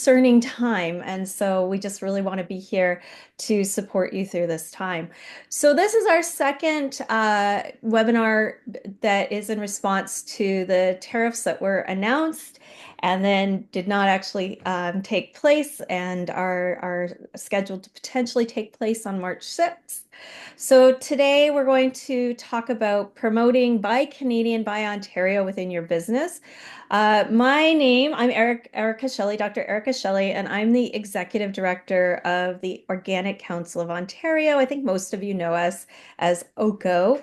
concerning time. And so we just really want to be here to support you through this time. So this is our second webinar that is in response to the tariffs that were announced and then did not actually take place and are scheduled to potentially take place on March 6th. So today we're going to talk about promoting Buy Canadian, Buy Ontario within your business. I'm Erica Shelley, Dr. Erica Shelley, and I'm the Executive Director of the Organic Council of Ontario. I think most of you know us as OCO.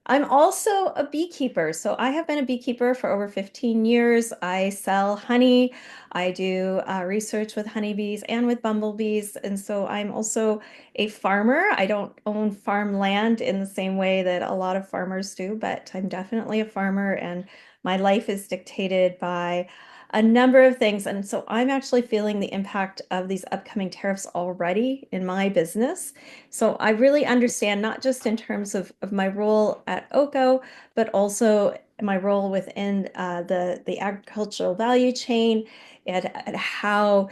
I'm also a beekeeper. So I have been a beekeeper for over 15 years. I sell honey. I do research with honeybees and with bumblebees. And so I'm also a farmer. I don't own farmland in the same way that a lot of farmers do, but I'm definitely a farmer and my life is dictated by a number of things. And so I'm actually feeling the impact of these upcoming tariffs already in my business. So I really understand not just in terms of my role at OCO, but also my role within the agricultural value chain and how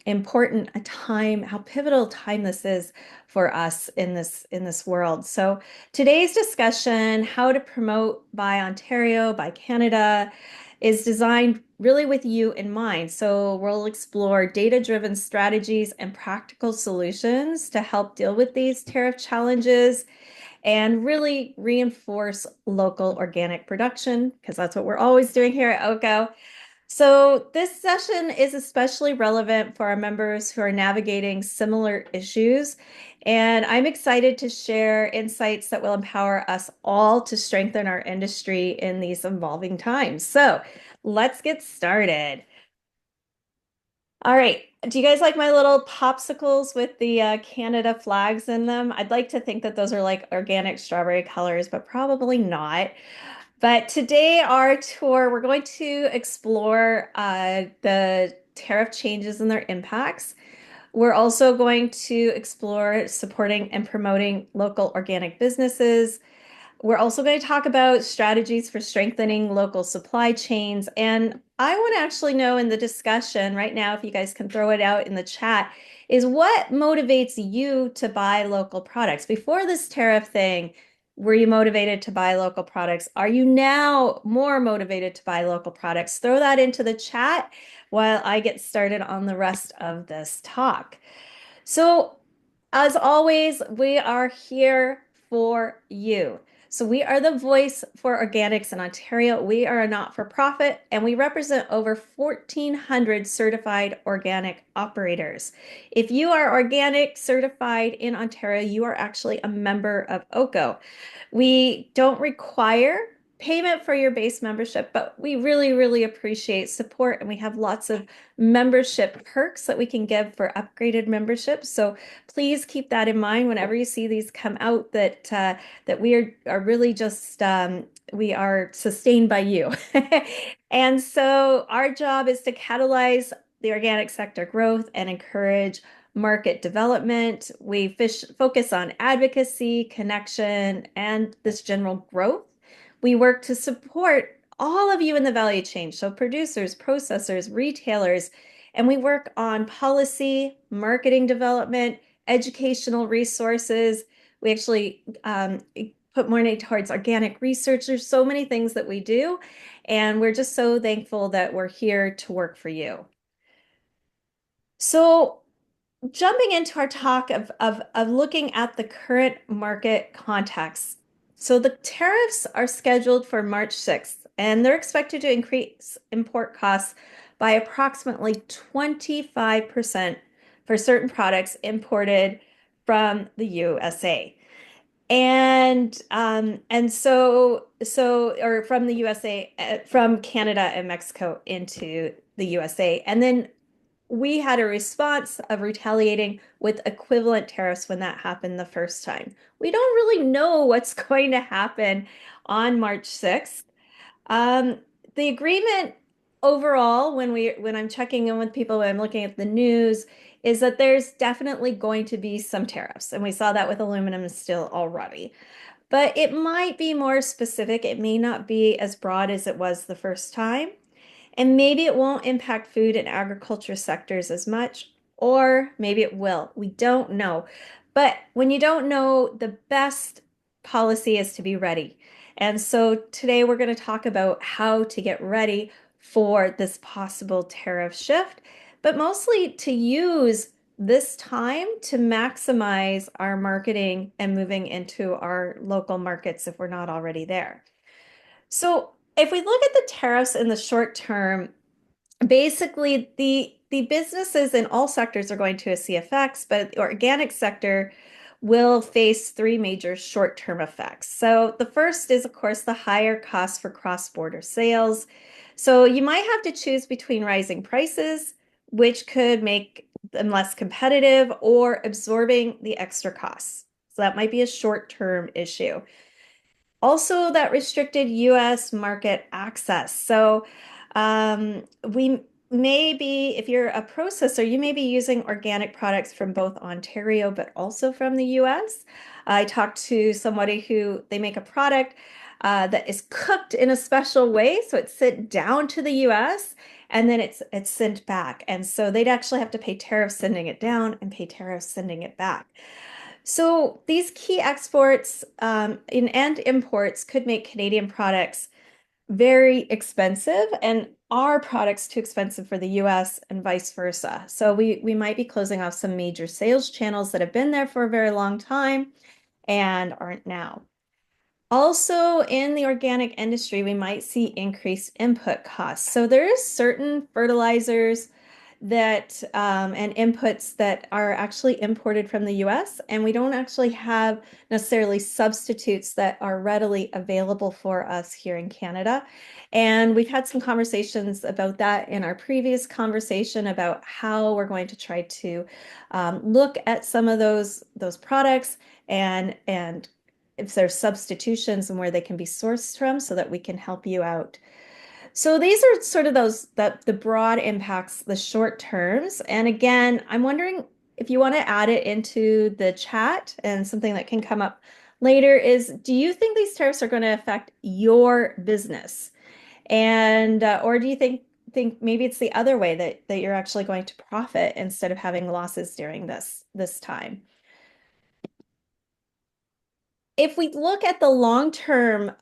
important a time, how pivotal time this is for us in this world. So today's discussion, how to promote Buy Ontario, Buy Canada, is designed really with you in mind. So we'll explore data-driven strategies and practical solutions to help deal with these tariff challenges and really reinforce local organic production, because that's what we're always doing here at OCO. So this session is especially relevant for our members who are navigating similar issues. And I'm excited to share insights that will empower us all to strengthen our industry in these evolving times. So let's get started. All right. Do you guys like my little popsicles with the Canada flags in them? I'd like to think that those are like organic strawberry colors, but probably not. But today, our tour, we're going to explore the tariff changes and their impacts. We're also going to explore supporting and promoting local organic businesses. We're also going to talk about strategies for strengthening local supply chains. And I want to actually know in the discussion right now, if you guys can throw it out in the chat, is what motivates you to buy local products? Before this tariff thing, were you motivated to buy local products? Are you now more motivated to buy local products? Throw that into the chat while I get started on the rest of this talk. So, as always, we are here for you. So we are the voice for organics in Ontario. We are a not-for-profit and we represent over 1,400 certified organic operators. If you are organic certified in Ontario, you are actually a member of OCO. We don't require payment for your base membership, but we really, really appreciate support and we have lots of membership perks that we can give for upgraded membership. So please keep that in mind whenever you see these come out that we are really just we are sustained by you. And so our job is to catalyze the organic sector growth and encourage market development. We focus on advocacy, connection, and this general growth. We work to support all of you in the value chain, so producers, processors, retailers, and we work on policy, marketing development, educational resources. We actually put money towards organic research. There's so many things that we do, and we're just so thankful that we're here to work for you. So jumping into our talk of looking at the current market context. So the tariffs are scheduled for March 6th, and they're expected to increase import costs by approximately 25% for certain products imported from the USA. Or from the USA, from Canada and Mexico into the USA. And then we had a response of retaliating with equivalent tariffs when that happened the first time. We don't really know what's going to happen on March 6th. The agreement overall, when I'm checking in with people, when I'm looking at the news, is that there's definitely going to be some tariffs. And we saw that with aluminum and steel already. But it might be more specific. It may not be as broad as it was the first time. And maybe it won't impact food and agriculture sectors as much, or maybe it will. We don't know. But when you don't know, the best policy is to be ready. And so today we're going to talk about how to get ready for this possible tariff shift, but mostly to use this time to maximize our marketing and moving into our local markets if we're not already there. So if we look at the tariffs in the short term, basically the businesses in all sectors are going to see effects, but the organic sector will face three major short-term effects. So the first is, of course, the higher cost for cross-border sales. So you might have to choose between rising prices, which could make them less competitive, or absorbing the extra costs. So that might be a short-term issue. Also, that restricted US market access. So, we may be, if you're a processor, you may be using organic products from both Ontario but also from the US. I talked to somebody who they make a product that is cooked in a special way, so it's sent down to the US and then it's sent back. And so they'd actually have to pay tariffs sending it down and pay tariffs sending it back. So these key exports and imports could make Canadian products very expensive and our products too expensive for the US and vice versa. So we might be closing off some major sales channels that have been there for a very long time and aren't now. Also, in the organic industry, we might see increased input costs. So there is certain fertilizers that and inputs that are actually imported from the US, and we don't actually have necessarily substitutes that are readily available for us here in Canada. And we've had some conversations about that in our previous conversation about how we're going to try to look at some of those products and if there's substitutions and where they can be sourced from so that we can help you out. So these are sort of those that the broad impacts, the short terms. And again, I'm wondering if you want to add it into the chat and something that can come up later is, do you think these tariffs are going to affect your business? And or do you think maybe it's the other way that you're actually going to profit instead of having losses during this time? If we look at the long-term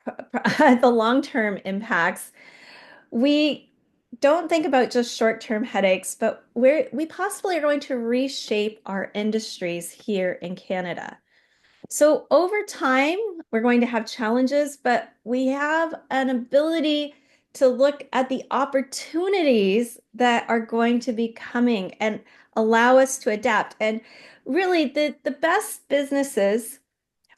the long-term impacts, we don't think about just short-term headaches, but we possibly are going to reshape our industries here in Canada. So over time, we're going to have challenges, but we have an ability to look at the opportunities that are going to be coming and allow us to adapt. And really, the best businesses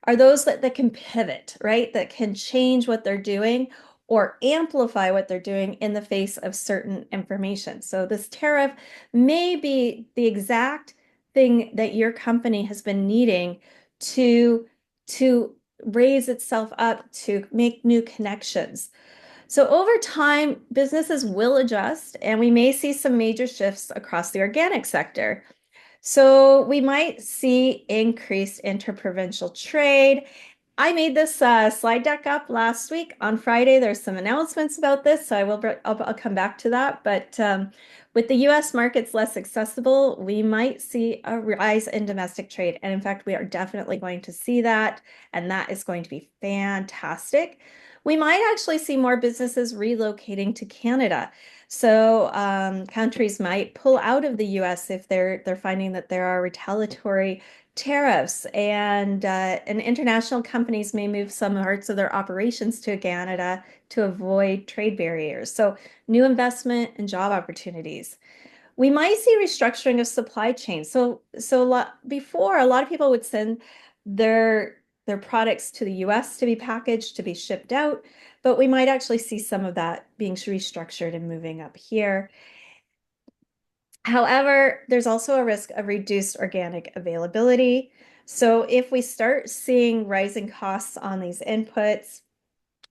are those that can pivot, right? That can change what they're doing or amplify what they're doing in the face of certain information. So this tariff may be the exact thing that your company has been needing to to raise itself up, to make new connections. So over time, businesses will adjust, and we may see some major shifts across the organic sector. So we might see increased interprovincial trade. I made this slide deck up last week on Friday. There's some announcements about this, so I'll come back to that. But with the U.S. markets less accessible, we might see a rise in domestic trade. And in fact, we are definitely going to see that, and that is going to be fantastic. We might actually see more businesses relocating to Canada. So countries might pull out of the U.S. if they're finding that there are retaliatory tariffs, and international companies may move some parts of their operations to Canada to avoid trade barriers. So new investment and job opportunities. We might see restructuring of supply chains. Before, a lot of people would send their products to the US to be packaged, to be shipped out, but we might actually see some of that being restructured and moving up here. However, there's also a risk of reduced organic availability. So if we start seeing rising costs on these inputs,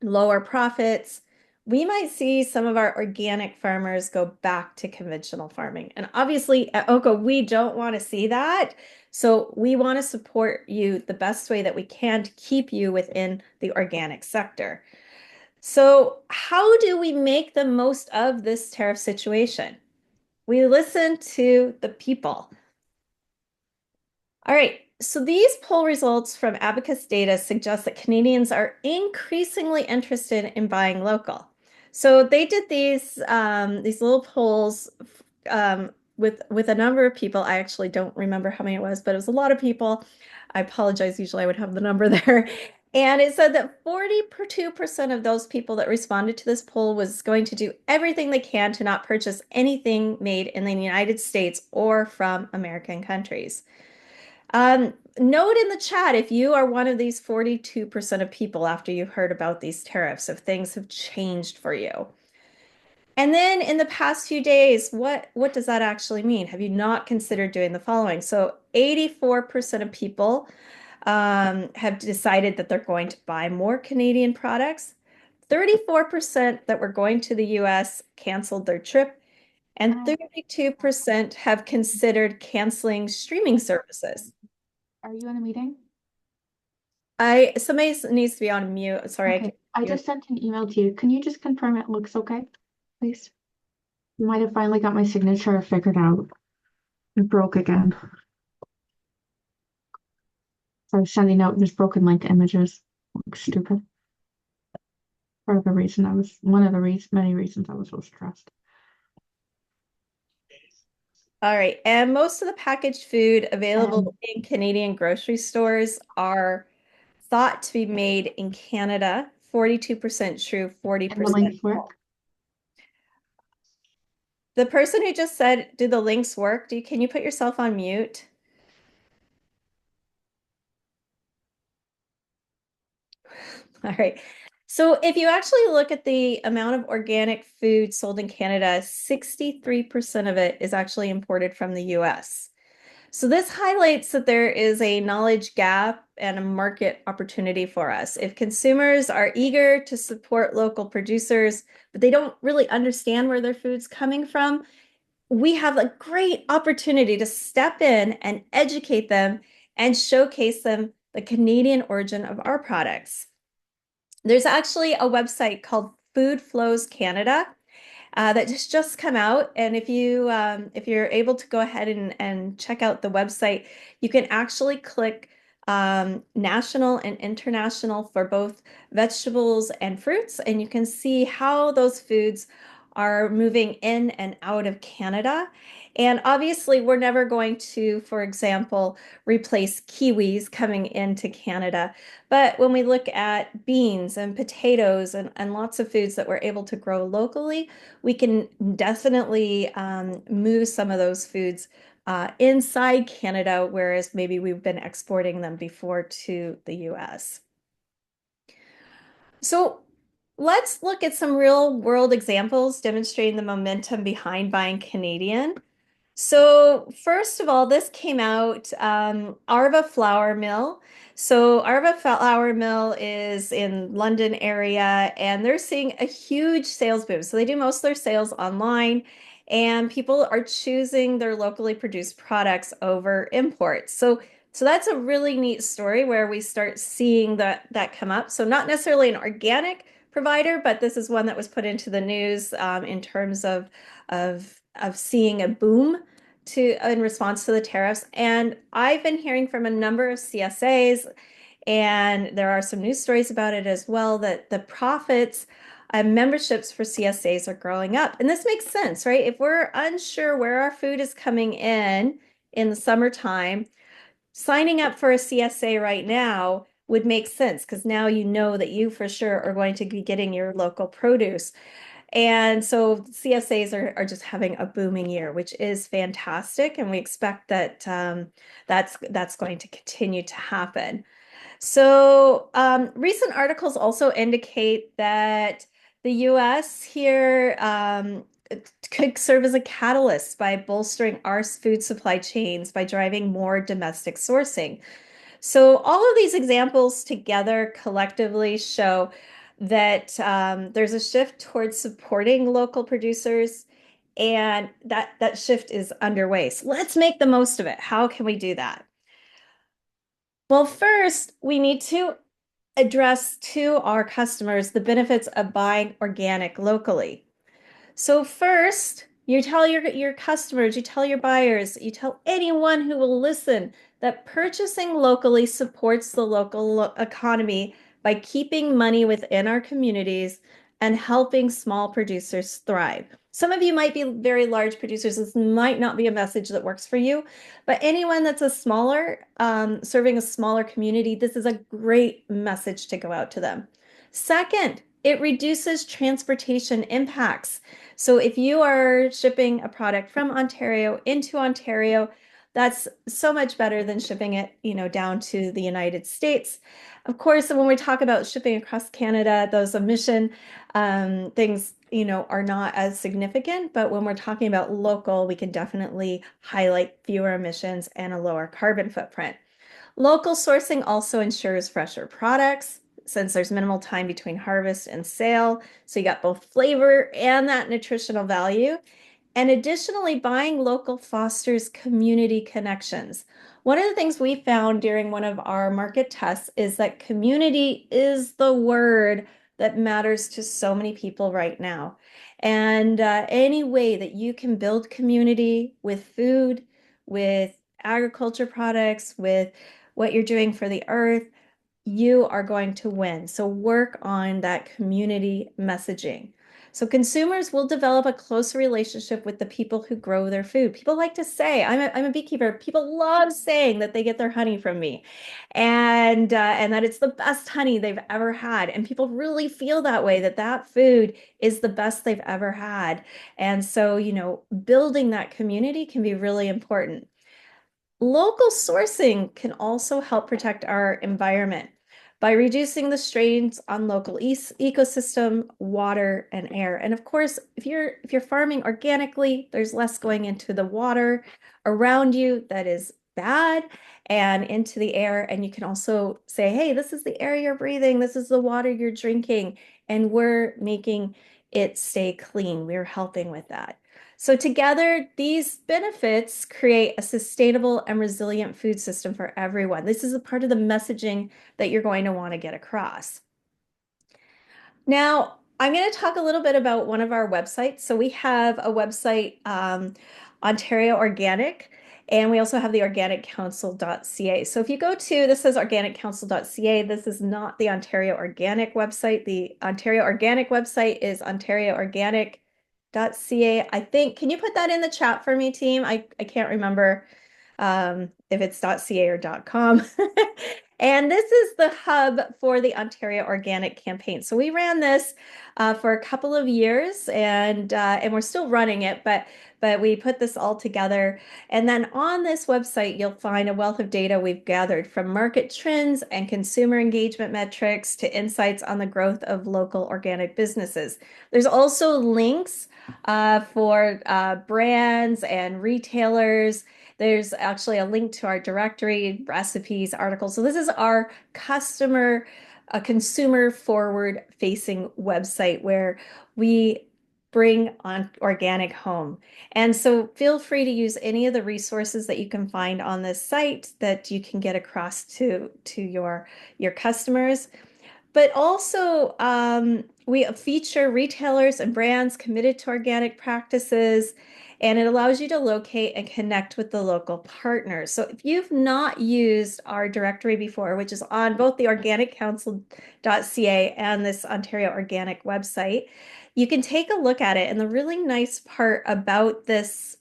lower profits, we might see some of our organic farmers go back to conventional farming. And obviously at Oko, we don't want to see that. So we want to support you the best way that we can to keep you within the organic sector. So, how do we make the most of this tariff situation? We listen to the people. All right. So these poll results from Abacus data suggest that Canadians are increasingly interested in buying local. So they did these little polls with a number of people. I actually don't remember how many it was, but it was a lot of people. I apologize. Usually I would have the number there. And it said that 42% of those people that responded to this poll was going to do everything they can to not purchase anything made in the United States or from American countries. Note in the chat if you are one of these 42% of people after you've heard about these tariffs, if things have changed for you. And then in the past few days, what does that actually mean? Have you not considered doing the following? So 84% of people have decided that they're going to buy more Canadian products. 34% that were going to the US canceled their trip, and Hi. 32% have considered canceling streaming services. Are you in a meeting? Somebody needs to be on mute. Sorry, I Okay, can't I hear. just sent an email to you. Can you just confirm it looks okay, please? You might have finally got my signature figured out. It broke again. So I was sending out this broken link images. Looks stupid. One of the many reasons I was so stressed. All right, and most of the packaged food available And in Canadian grocery stores are thought to be made in Canada. 42% true, and the 40%. links work. The person who just said, "Do the links work?" Can you put yourself on mute? All right. So if you actually look at the amount of organic food sold in Canada, 63% of it is actually imported from the US. So this highlights that there is a knowledge gap and a market opportunity for us. If consumers are eager to support local producers, but they don't really understand where their food's coming from, we have a great opportunity to step in and educate them and showcase them the Canadian origin of our products. There's actually a website called Food Flows Canada that just come out. And if you're able to go ahead and check out the website, you can actually click national and international for both vegetables and fruits, and you can see how those foods are moving in and out of Canada. And obviously, we're never going to, for example, replace kiwis coming into Canada. But when we look at beans and potatoes and lots of foods that we're able to grow locally, we can definitely move some of those foods inside Canada, whereas maybe we've been exporting them before to the US. So let's look at some real world examples demonstrating the momentum behind buying Canadian. So first of all, this came out Arva Flour Mill. So Arva Flour Mill is in London area, and they're seeing a huge sales boom. So they do most of their sales online, and people are choosing their locally produced products over imports. So that's a really neat story where we start seeing that come up. So not necessarily an organic provider, but this is one that was put into the news in terms of seeing a boom in response to the tariffs. And I've been hearing from a number of CSAs, and there are some news stories about it as well, that the profits and memberships for CSAs are growing up. And this makes sense, right? If we're unsure where our food is coming in the summertime, signing up for a CSA right now would make sense because now you know that you for sure are going to be getting your local produce. And so CSAs are just having a booming year, which is fantastic. And we expect that that's going to continue to happen. So recent articles also indicate that the US here could serve as a catalyst by bolstering our food supply chains by driving more domestic sourcing. So all of these examples together collectively show that there's a shift towards supporting local producers, and that shift is underway. So let's make the most of it. How can we do that? Well, first, we need to address to our customers the benefits of buying organic locally. So first, you tell your customers, you tell your buyers, you tell anyone who will listen that purchasing locally supports the local economy by keeping money within our communities and helping small producers thrive. Some of you might be very large producers. This might not be a message that works for you, but anyone that's a smaller, serving a smaller community, this is a great message to go out to them. Second, it reduces transportation impacts. So if you are shipping a product from Ontario into Ontario, that's so much better than shipping it, down to the United States. Of course, when we talk about shipping across Canada, those emission things, are not as significant. But when we're talking about local, we can definitely highlight fewer emissions and a lower carbon footprint. Local sourcing also ensures fresher products since there's minimal time between harvest and sale. So you got both flavor and that nutritional value. And additionally, buying local fosters community connections. One of the things we found during one of our market tests is that community is the word that matters to so many people right now. And any way that you can build community with food, with agriculture products, with what you're doing for the earth, you are going to win. So work on that community messaging. So consumers will develop a closer relationship with the people who grow their food. People like to say, I'm a beekeeper. People love saying that they get their honey from me, and that it's the best honey they've ever had. And people really feel that way, that that food is the best they've ever had. And so, building that community can be really important. Local sourcing can also help protect our environment by reducing the strains on local ecosystem, water, and air. And of course, if you're farming organically, there's less going into the water around you that is bad and into the air. And you can also say, hey, this is the air you're breathing, this is the water you're drinking, and we're making it stay clean. We're helping with that. So together, these benefits create a sustainable and resilient food system for everyone. This is a part of the messaging that you're going to want to get across. Now, I'm going to talk a little bit about one of our websites. So we have a website, Ontario Organic, and we also have the organiccouncil.ca. So if you go to, this says organiccouncil.ca, this is not the Ontario Organic website. The Ontario Organic website is ontarioorganic.ca. I think, can you put that in the chat for me, team? I can't remember if it's .ca or .com. And this is the hub for the Ontario Organic campaign. So we ran this for a couple of years, and we're still running it, but we put this all together. And then on this website, you'll find a wealth of data we've gathered from market trends and consumer engagement metrics to insights on the growth of local organic businesses. There's also links for brands and retailers. There's actually a link to our directory, recipes, articles. So this is our a consumer forward facing website where we bring on organic home. And so feel free to use any of the resources that you can find on this site that you can get across to your customers. But also, we feature retailers and brands committed to organic practices, and it allows you to locate and connect with the local partners. So if you've not used our directory before, which is on both the organiccouncil.ca and this Ontario Organic website, you can take a look at it. And the really nice part about this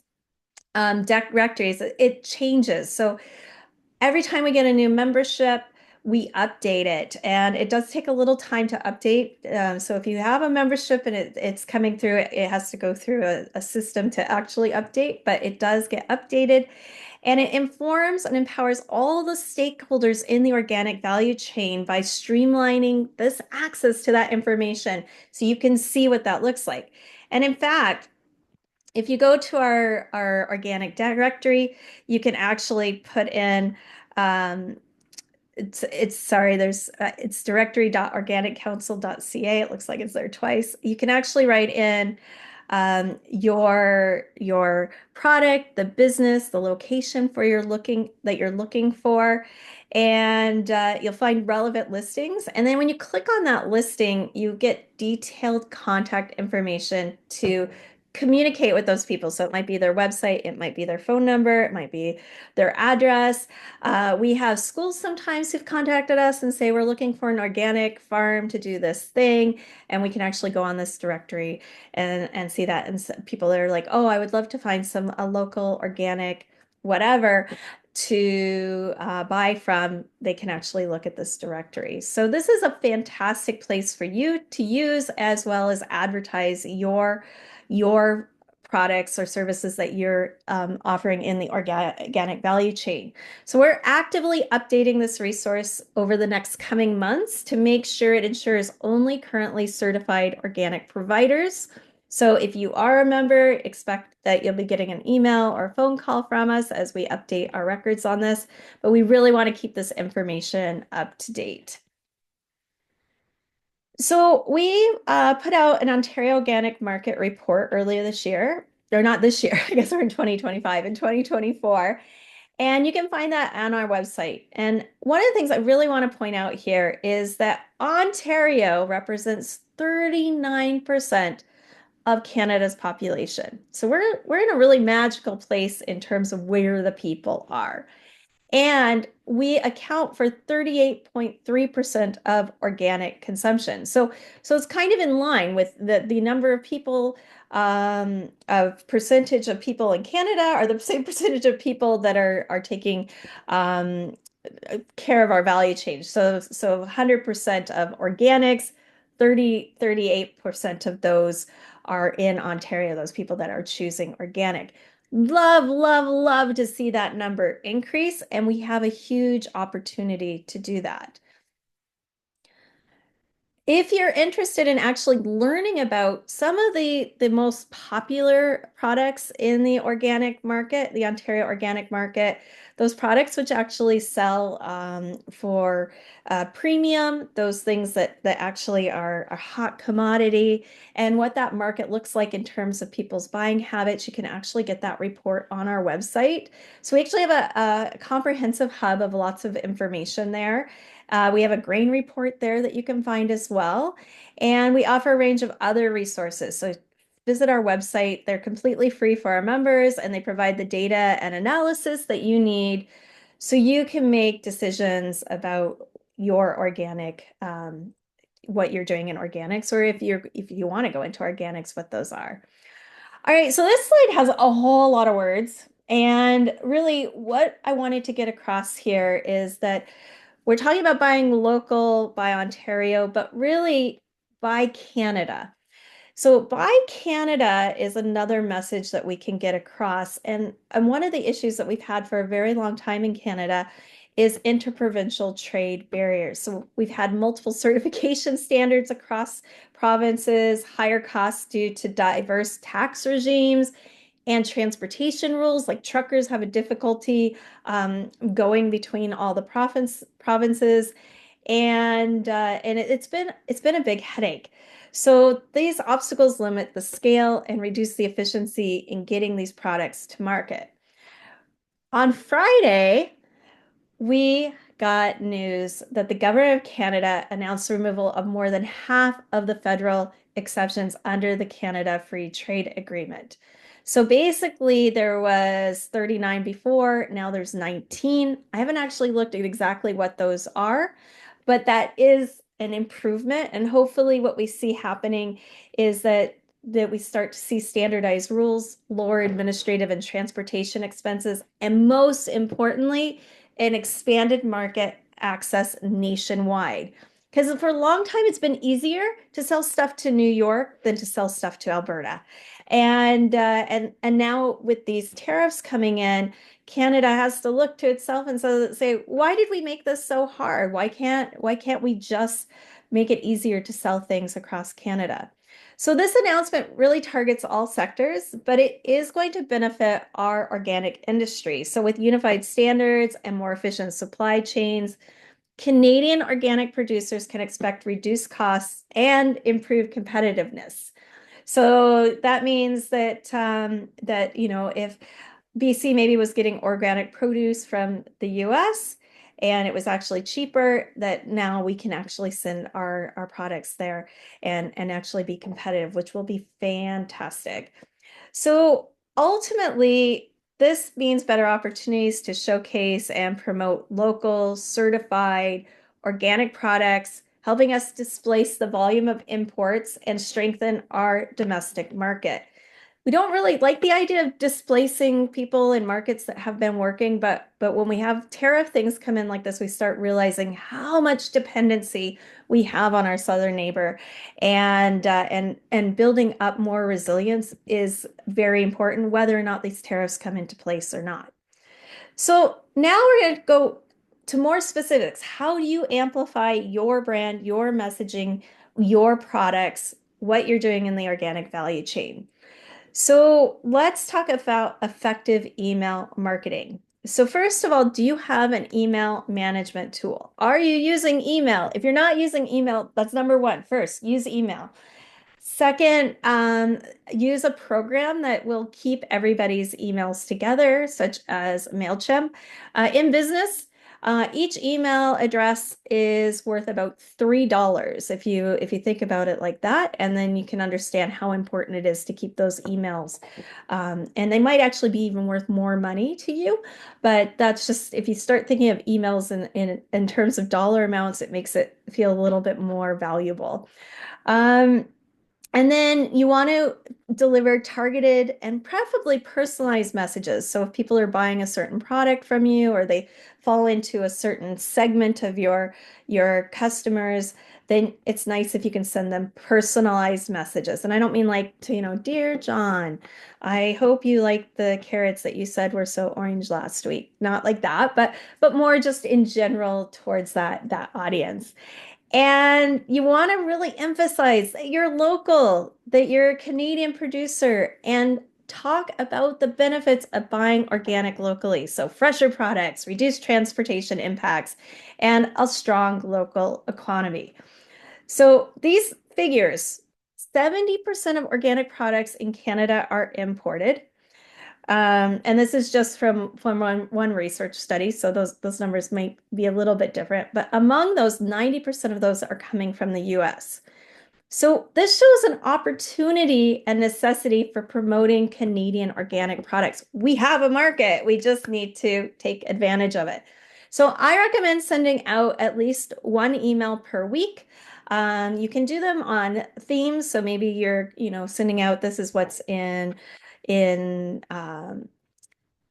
directory is that it changes. So every time we get a new membership, we update it, and it does take a little time to update. So if you have a membership and it's coming through, it has to go through a system to actually update, but it does get updated. And it informs and empowers all the stakeholders in the organic value chain by streamlining this access to that information so you can see what that looks like. And in fact, if you go to our organic directory, you can actually put in um, it's sorry, there's it's directory.organiccouncil.ca. It looks like it's there twice. You can actually write in your product, the business, the location for you're looking for, and you'll find relevant listings. And then when you click on that listing, you get detailed contact information to communicate with those people. So it might be their website, it might be their phone number, it might be their address. We have schools sometimes who've contacted us and say we're looking for an organic farm to do this thing, and we can actually go on this directory and see that. And people that are like, oh, I would love to find a local organic whatever to buy from, they can actually look at this directory. So this is a fantastic place for you to use as well as advertise your products or services that you're offering in the organic value chain. So we're actively updating this resource over the next coming months to make sure it ensures only currently certified organic providers. So if you are a member, expect that you'll be getting an email or a phone call from us as we update our records on this, but we really want to keep this information up to date. So we put out an Ontario Organic Market report earlier this year, or not this year, I guess we're in 2025, in 2024. And you can find that on our website. And one of the things I really want to point out here is that Ontario represents 39% of Canada's population. So we're in a really magical place in terms of where the people are. And we account for 38.3% of organic consumption. So it's kind of in line with the number of people, of percentage of people in Canada are the same percentage of people that are taking um, care of our value chain. So 100% of organics, 38% of those are in Ontario, those people that are choosing organic. Love, love, love to see that number increase, and we have a huge opportunity to do that. If you're interested in actually learning about some of the most popular products in the organic market, the Ontario organic market, those products which actually sell for premium, those things that actually are a hot commodity, and what that market looks like in terms of people's buying habits, you can actually get that report on our website. So we actually have a comprehensive hub of lots of information there. We have a grain report there that you can find as well. And we offer a range of other resources. So visit our website. They're completely free for our members and they provide the data and analysis that you need so you can make decisions about your organic, what you're doing in organics, or if you want to go into organics, what those are. All right, so this slide has a whole lot of words. And really, what I wanted to get across here is that we're talking about buying local, buy Ontario, but really buy Canada. So buy Canada is another message that we can get across. And one of the issues that we've had for a very long time in Canada is interprovincial trade barriers. So we've had multiple certification standards across provinces, higher costs due to diverse tax regimes and transportation rules. Like truckers have a difficulty going between all the provinces, and it's been a big headache. So these obstacles limit the scale and reduce the efficiency in getting these products to market. On Friday, we got news that the government of Canada announced the removal of more than half of the federal exceptions under the Canada Free Trade Agreement. So basically, there was 39 before, now there's 19. I haven't actually looked at exactly what those are, but that is an improvement. And hopefully, what we see happening is that we start to see standardized rules, lower administrative and transportation expenses, and most importantly, an expanded market access nationwide. Because for a long time, it's been easier to sell stuff to New York than to sell stuff to Alberta. And now with these tariffs coming in, Canada has to look to itself and so say, why did we make this so hard? Why can't we just make it easier to sell things across Canada? So this announcement really targets all sectors, but it is going to benefit our organic industry. So with unified standards and more efficient supply chains, Canadian organic producers can expect reduced costs and improved competitiveness. So that means that if BC maybe was getting organic produce from the US and it was actually cheaper, that now we can actually send our products there and actually be competitive, which will be fantastic. So ultimately, this means better opportunities to showcase and promote local, certified, organic products, helping us displace the volume of imports and strengthen our domestic market. We don't really like the idea of displacing people in markets that have been working, but when we have tariff things come in like this, we start realizing how much dependency we have on our southern neighbor, and building up more resilience is very important, whether or not these tariffs come into place or not. So now we're going to go to more specifics. How do you amplify your brand, your messaging, your products, what you're doing in the organic value chain? So let's talk about effective email marketing. So first of all, do you have an email management tool? Are you using email? If you're not using email, that's number one. First, use email. Second, use a program that will keep everybody's emails together, such as MailChimp. In business, each email address is worth about $3 if you think about it like that, and then you can understand how important it is to keep those emails. And they might actually be even worth more money to you, but that's just if you start thinking of emails in terms of dollar amounts, it makes it feel a little bit more valuable. Um, and then you want to deliver targeted and preferably personalized messages. So if people are buying a certain product from you or they fall into a certain segment of your customers, then it's nice if you can send them personalized messages. And I don't mean like to, dear John, I hope you like the carrots that you said were so orange last week. Not like that, but more just in general towards that audience. And you want to really emphasize that you're local, that you're a Canadian producer, and talk about the benefits of buying organic locally. So, fresher products, reduced transportation impacts, and a strong local economy. So, these figures 70% of organic products in Canada are imported. And this is just from one research study, so those numbers might be a little bit different. But among those, 90% of those are coming from the US. So this shows an opportunity and necessity for promoting Canadian organic products. We have a market, we just need to take advantage of it. So I recommend sending out at least one email per week. You can do them on themes, so maybe you're, sending out in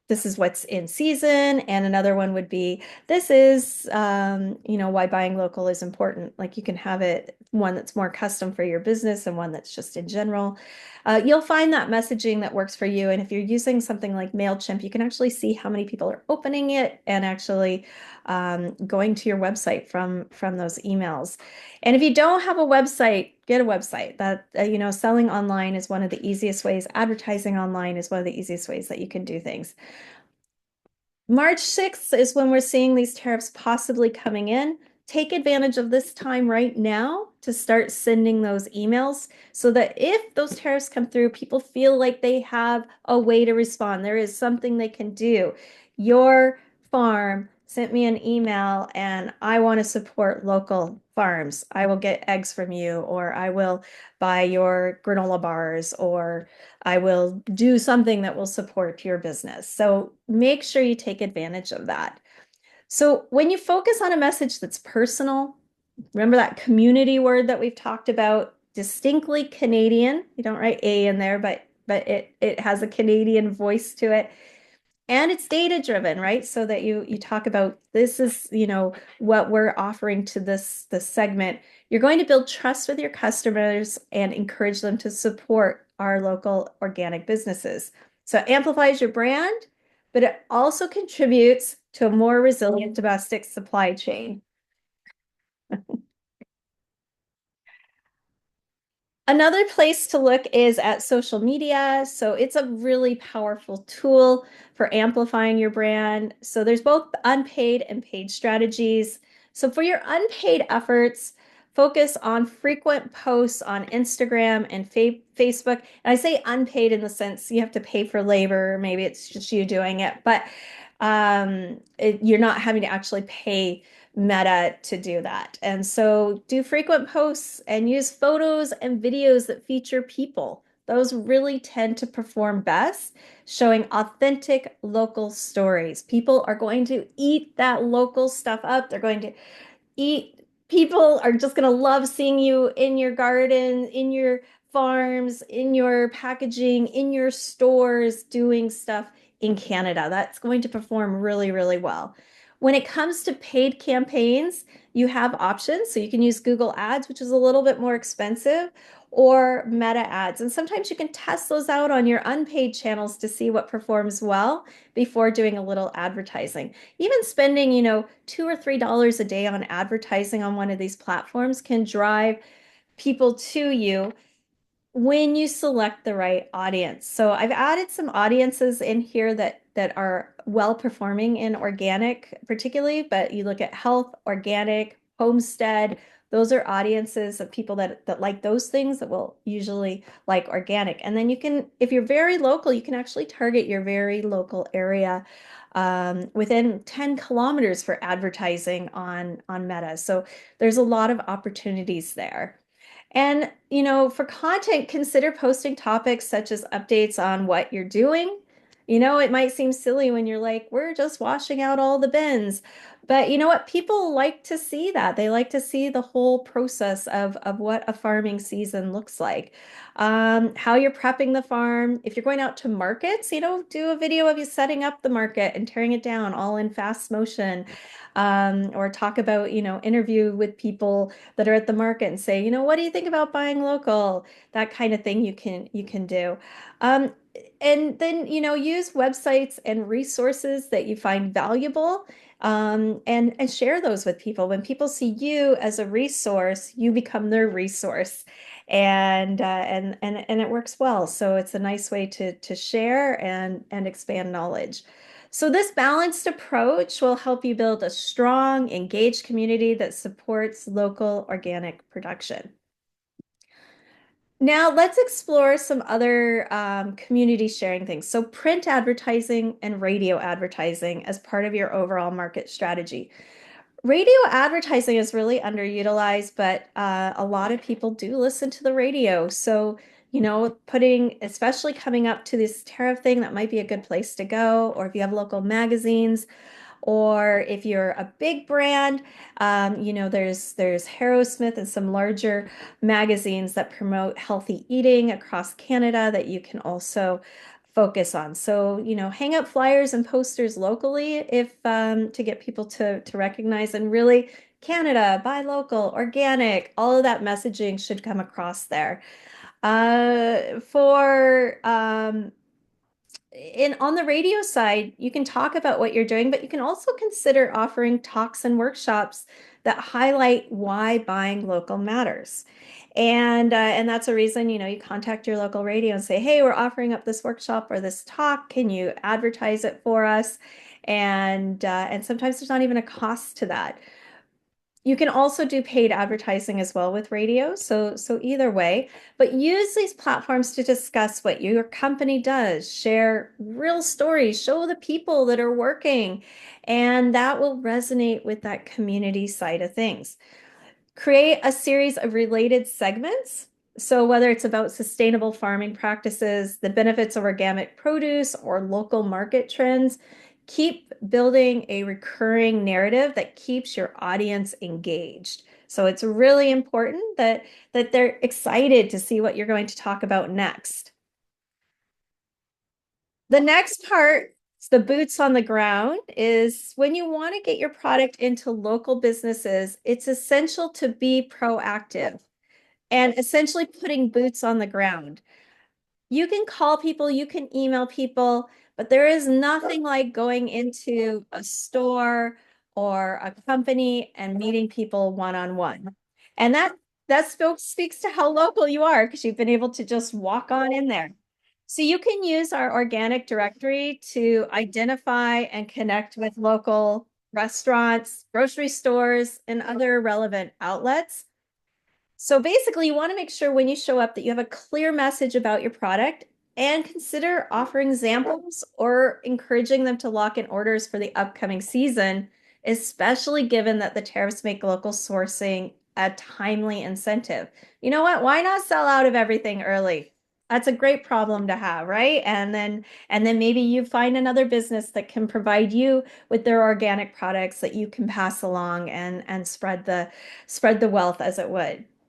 this is what's in season, and another one would be this is why buying local is important. Like you can have it one that's more custom for your business and one that's just in general. You'll find that messaging that works for you, and if you're using something like MailChimp, you can actually see how many people are opening it and actually going to your website from those emails. And if you don't have a website, get a website. That selling online is one of the easiest ways. Advertising online is one of the easiest ways that you can do things. March 6th is when we're seeing these tariffs possibly coming in. Take advantage of this time right now to start sending those emails so that if those tariffs come through, people feel like they have a way to respond. There is something they can do. Your farm sent me an email and I want to support local farms. I will get eggs from you, or I will buy your granola bars, or I will do something that will support your business. So make sure you take advantage of that. So when you focus on a message that's personal, remember that community word that we've talked about, distinctly Canadian. You don't write A in there, but it has a Canadian voice to it. And it's data driven, right? So that you talk about this is, what we're offering to this segment. You're going to build trust with your customers and encourage them to support our local organic businesses. So it amplifies your brand, but it also contributes to a more resilient domestic supply chain. Another place to look is at social media. So it's a really powerful tool for amplifying your brand. So there's both unpaid and paid strategies. So for your unpaid efforts, Focus on frequent posts on Instagram and Facebook. And I say unpaid in the sense you have to pay for labor, maybe it's just you doing it, but you're not having to actually pay Meta to do that. And so do frequent posts and use photos and videos that feature people. Those really tend to perform best, showing authentic local stories. People are going to eat that local stuff up. They're going to eat. People are just going to love seeing you in your garden, in your farms, in your packaging, in your stores, doing stuff in Canada. That's going to perform really, really well. When it comes to paid campaigns, you have options. So you can use Google Ads, which is a little bit more expensive, or Meta ads. And sometimes you can test those out on your unpaid channels to see what performs well before doing a little advertising. Even spending, $2 or $3 a day on advertising on one of these platforms can drive people to you when you select the right audience. So I've added some audiences in here that are well performing in organic, particularly, but you look at health, organic, homestead, those are audiences of people that like those things that will usually like organic. And then you can, if you're very local, you can actually target your very local area within 10 kilometers for advertising on Meta. So there's a lot of opportunities there. And, for content, consider posting topics such as updates on what you're doing. It might seem silly when you're like, we're just washing out all the bins. But you know what? People like to see that. They like to see the whole process of what a farming season looks like. How you're prepping the farm. If you're going out to markets, do a video of you setting up the market and tearing it down all in fast motion. Or talk about, interview with people that are at the market and say, what do you think about buying local? That kind of thing you can do. Um, and then, use websites and resources that you find valuable, and share those with people. When people see you as a resource, you become their resource. And it works well. So it's a nice way to share and expand knowledge. So this balanced approach will help you build a strong, engaged community that supports local organic production. Now let's explore some other community sharing things. So print advertising and radio advertising as part of your overall market strategy. Radio advertising is really underutilized, but a lot of people do listen to the radio. So, especially coming up to this tariff thing, that might be a good place to go. Or if you have local magazines, or if you're a big brand, there's Harrowsmith and some larger magazines that promote healthy eating across Canada that you can also focus on. So, hang up flyers and posters locally if to get people to recognize, and really Canada, buy local, organic, all of that messaging should come across there. For in on the radio side, you can talk about what you're doing, but you can also consider offering talks and workshops that highlight why buying local matters. And that's a reason, you contact your local radio and say, hey, we're offering up this workshop or this talk. Can you advertise it for us? And sometimes there's not even a cost to that. You can also do paid advertising as well with radio. So either way, but use these platforms to discuss what your company does, share real stories, show the people that are working, and that will resonate with that community side of things. Create a series of related segments. So whether it's about sustainable farming practices, the benefits of organic produce, or local market trends, keep building a recurring narrative that keeps your audience engaged. So it's really important that they're excited to see what you're going to talk about next. The next part, the boots on the ground, is when you want to get your product into local businesses, it's essential to be proactive and essentially putting boots on the ground. You can call people, you can email people, but there is nothing like going into a store or a company and meeting people one-on-one. And that speaks to how local you are, because you've been able to just walk on in there. So you can use our organic directory to identify and connect with local restaurants, grocery stores, and other relevant outlets. So basically, you want to make sure when you show up that you have a clear message about your product and consider offering samples or encouraging them to lock in orders for the upcoming season, especially given that the tariffs make local sourcing a timely incentive. You know what? Why not sell out of everything early? That's a great problem to have, right? And then maybe you find another business that can provide you with their organic products that you can pass along and spread the wealth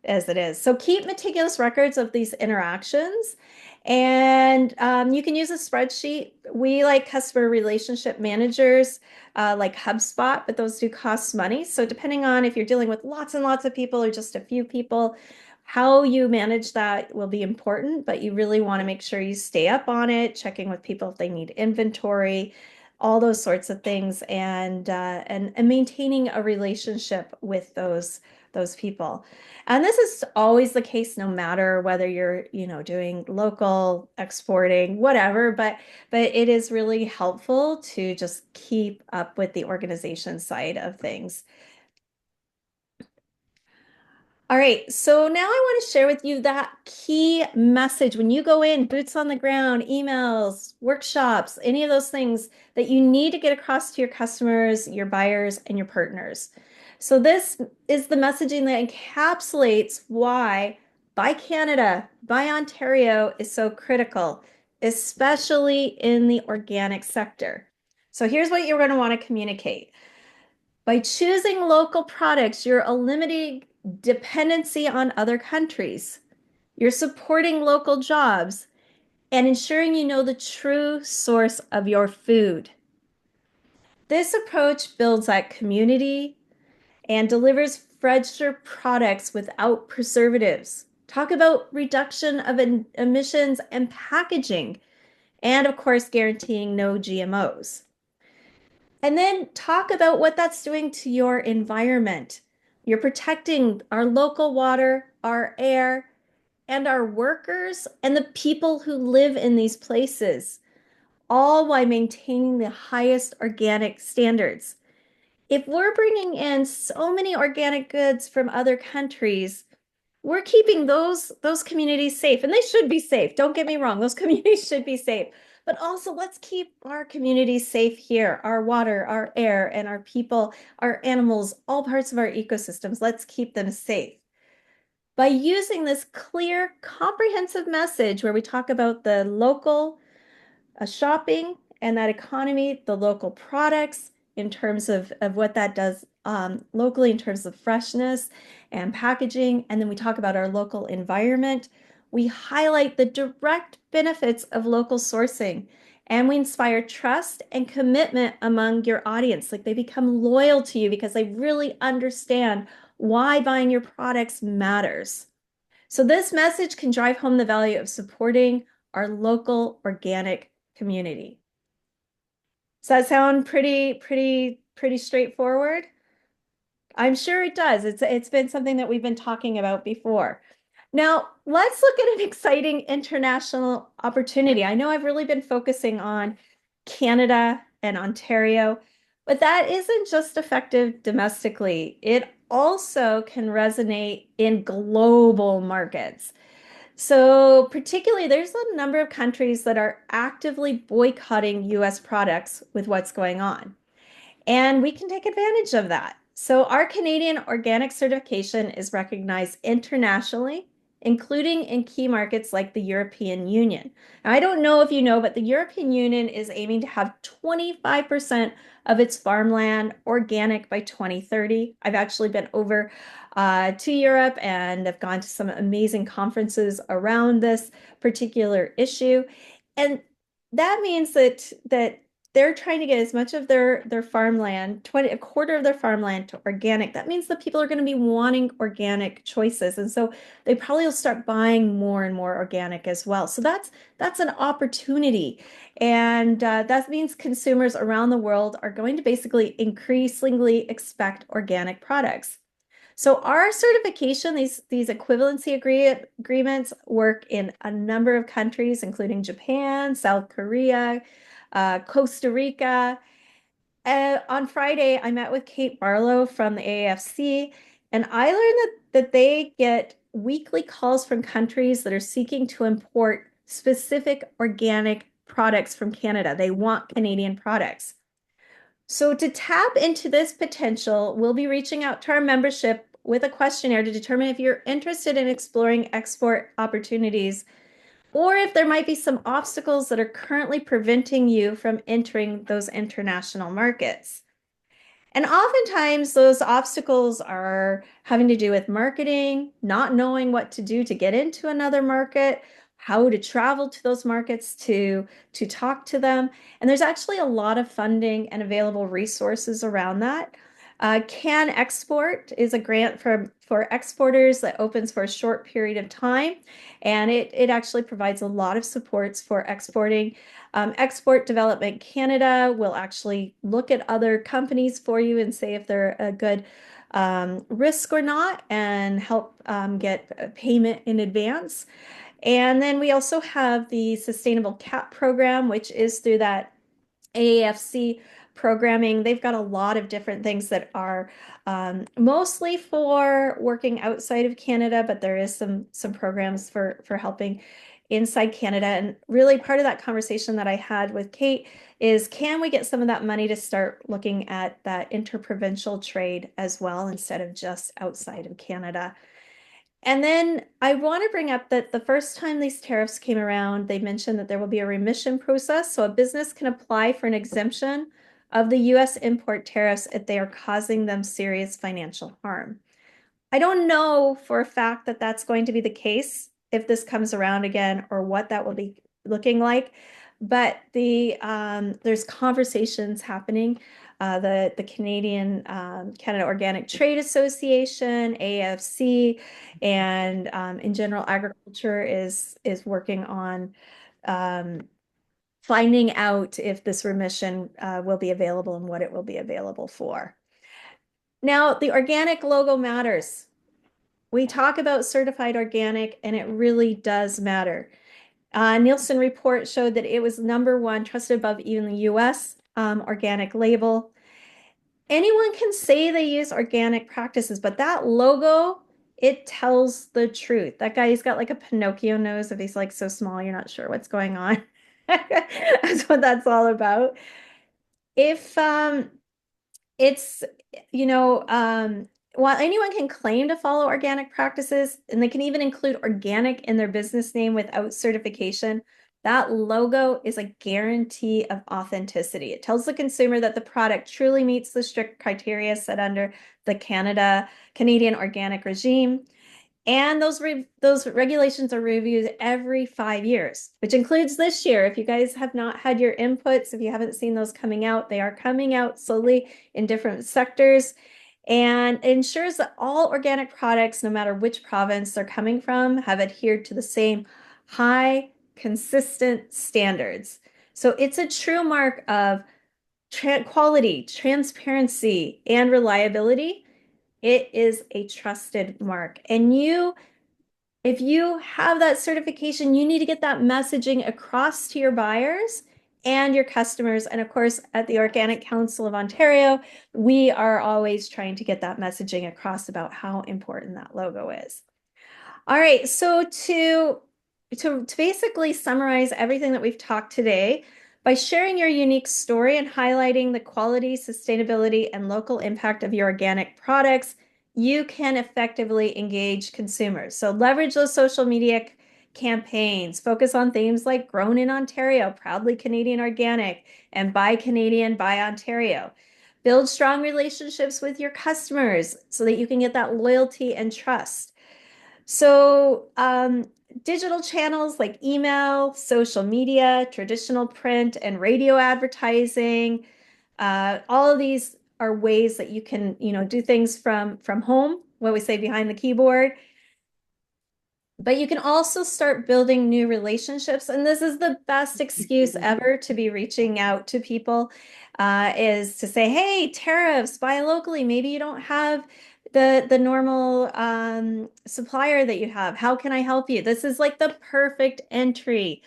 as it is. So keep meticulous records of these interactions. And you can use a spreadsheet. We like customer relationship managers like HubSpot, but those do cost money. So depending on if you're dealing with lots and lots of people or just a few people, how you manage that will be important, but you really want to make sure you stay up on it, checking with people if they need inventory, all those sorts of things, and maintaining a relationship with those people. And this is always the case no matter whether you're, doing local, exporting, whatever, but it is really helpful to just keep up with the organization side of things. All right, so now I want to share with you that key message when you go in, boots on the ground, emails, workshops, any of those things that you need to get across to your customers, your buyers, and your partners. So this is the messaging that encapsulates why Buy Canada, Buy Ontario is so critical, especially in the organic sector. So here's what you're going to want to communicate. By choosing local products, you're eliminating dependency on other countries. You're supporting local jobs and ensuring you know the true source of your food. This approach builds that community and delivers fresher products without preservatives. Talk about reduction of emissions and packaging, and of course, guaranteeing no GMOs. And then talk about what that's doing to your environment. You're protecting our local water, our air, and our workers and the people who live in these places, all while maintaining the highest organic standards. If we're bringing in so many organic goods from other countries, we're keeping those communities safe, and they should be safe. Don't get me wrong, those communities should be safe. But also, let's keep our communities safe here, our water, our air, and our people, our animals, all parts of our ecosystems. Let's keep them safe. By using this clear, comprehensive message where we talk about the local shopping and that economy, the local products in terms of what that does locally in terms of freshness and packaging. And then we talk about our local environment. We highlight the direct benefits of local sourcing and we inspire trust and commitment among your audience. Like they become loyal to you because they really understand why buying your products matters. So this message can drive home the value of supporting our local organic community. Does that sound pretty straightforward? I'm sure it does. It's been something that we've been talking about before. Now, let's look at an exciting international opportunity. I know I've really been focusing on Canada and Ontario, but that isn't just effective domestically. It also can resonate in global markets. So, particularly, there's a number of countries that are actively boycotting US products with what's going on. And we can take advantage of that. So, our Canadian organic certification is recognized internationally, including in key markets like the European Union. Now, I don't know if you know, but the European Union is aiming to have 25% of its farmland organic by 2030. I've actually been over to Europe and have gone to some amazing conferences around this particular issue. And that means that they're trying to get as much of their farmland, a quarter of their farmland to organic. That means that people are going to be wanting organic choices. And so they probably will start buying more and more organic as well. So that's an opportunity. And that means consumers around the world are going to basically increasingly expect organic products. So our certification, these equivalency agreements work in a number of countries, including Japan, South Korea, Costa Rica. On Friday, I met with Kate Barlow from the AAFC, and I learned that they get weekly calls from countries that are seeking to import specific organic products from Canada. They want Canadian products. So, to tap into this potential, we'll be reaching out to our membership with a questionnaire to determine if you're interested in exploring export opportunities or if there might be some obstacles that are currently preventing you from entering those international markets. And oftentimes, those obstacles are having to do with marketing, not knowing what to do to get into another market, how to travel to those markets to talk to them. And there's actually a lot of funding and available resources around that. Can Export is a grant for exporters that opens for a short period of time, and it actually provides a lot of supports for exporting. Export Development Canada will actually look at other companies for you and say if they're a good risk or not and help get payment in advance. And then we also have the Sustainable Cap Program, which is through that AAFC programming. They've got a lot of different things that are mostly for working outside of Canada, but there is some programs for helping inside Canada. And really part of that conversation that I had with Kate is, can we get some of that money to start looking at that interprovincial trade as well instead of just outside of Canada? And then I want to bring up that the first time these tariffs came around, they mentioned that there will be a remission process. So a business can apply for an exemption of the US import tariffs if they are causing them serious financial harm. I don't know for a fact that that's going to be the case if this comes around again or what that will be looking like. But there's conversations happening. The Canadian Canada Organic Trade Association, AFC, and in general, agriculture is working on finding out if this remission will be available and what it will be available for. Now, the organic logo matters. We talk about certified organic, and it really does matter. Nielsen report showed that it was #1 trusted above even the US organic label. Anyone can say they use organic practices, but that logo, it tells the truth. That guy, he's got like a Pinocchio nose. If he's like so small, you're not sure what's going on. That's what that's all about. If it's, you know, while anyone can claim to follow organic practices, and they can even include organic in their business name without certification, that logo is a guarantee of authenticity. It tells the consumer that the product truly meets the strict criteria set under the Canadian organic regime. And those regulations are reviewed every 5 years, which includes this year. If you guys have not had your inputs, if you haven't seen those coming out, they are coming out slowly in different sectors. And it ensures that all organic products, no matter which province they're coming from, have adhered to the same high, consistent standards. So it's a true mark of quality, transparency, and reliability. It is a trusted mark. And if you have that certification, you need to get that messaging across to your buyers and your customers. And of course, at the Organic Council of Ontario, we are always trying to get that messaging across about how important that logo is. All right, so to basically summarize everything that we've talked today, by sharing your unique story and highlighting the quality, sustainability, and local impact of your organic products, you can effectively engage consumers. So leverage those social media campaigns, focus on themes like grown in Ontario, proudly Canadian organic, and buy Canadian, buy Ontario. Build strong relationships with your customers so that you can get that loyalty and trust. So, digital channels like email, social media, traditional print, and radio advertising, all of these are ways that you can, do things from home, what we say behind the keyboard. But you can also start building new relationships. And this is the best excuse ever to be reaching out to people, is to say, hey, tariffs, buy locally. Maybe you don't have the normal supplier that you have. How can I help you? This is like the perfect entry.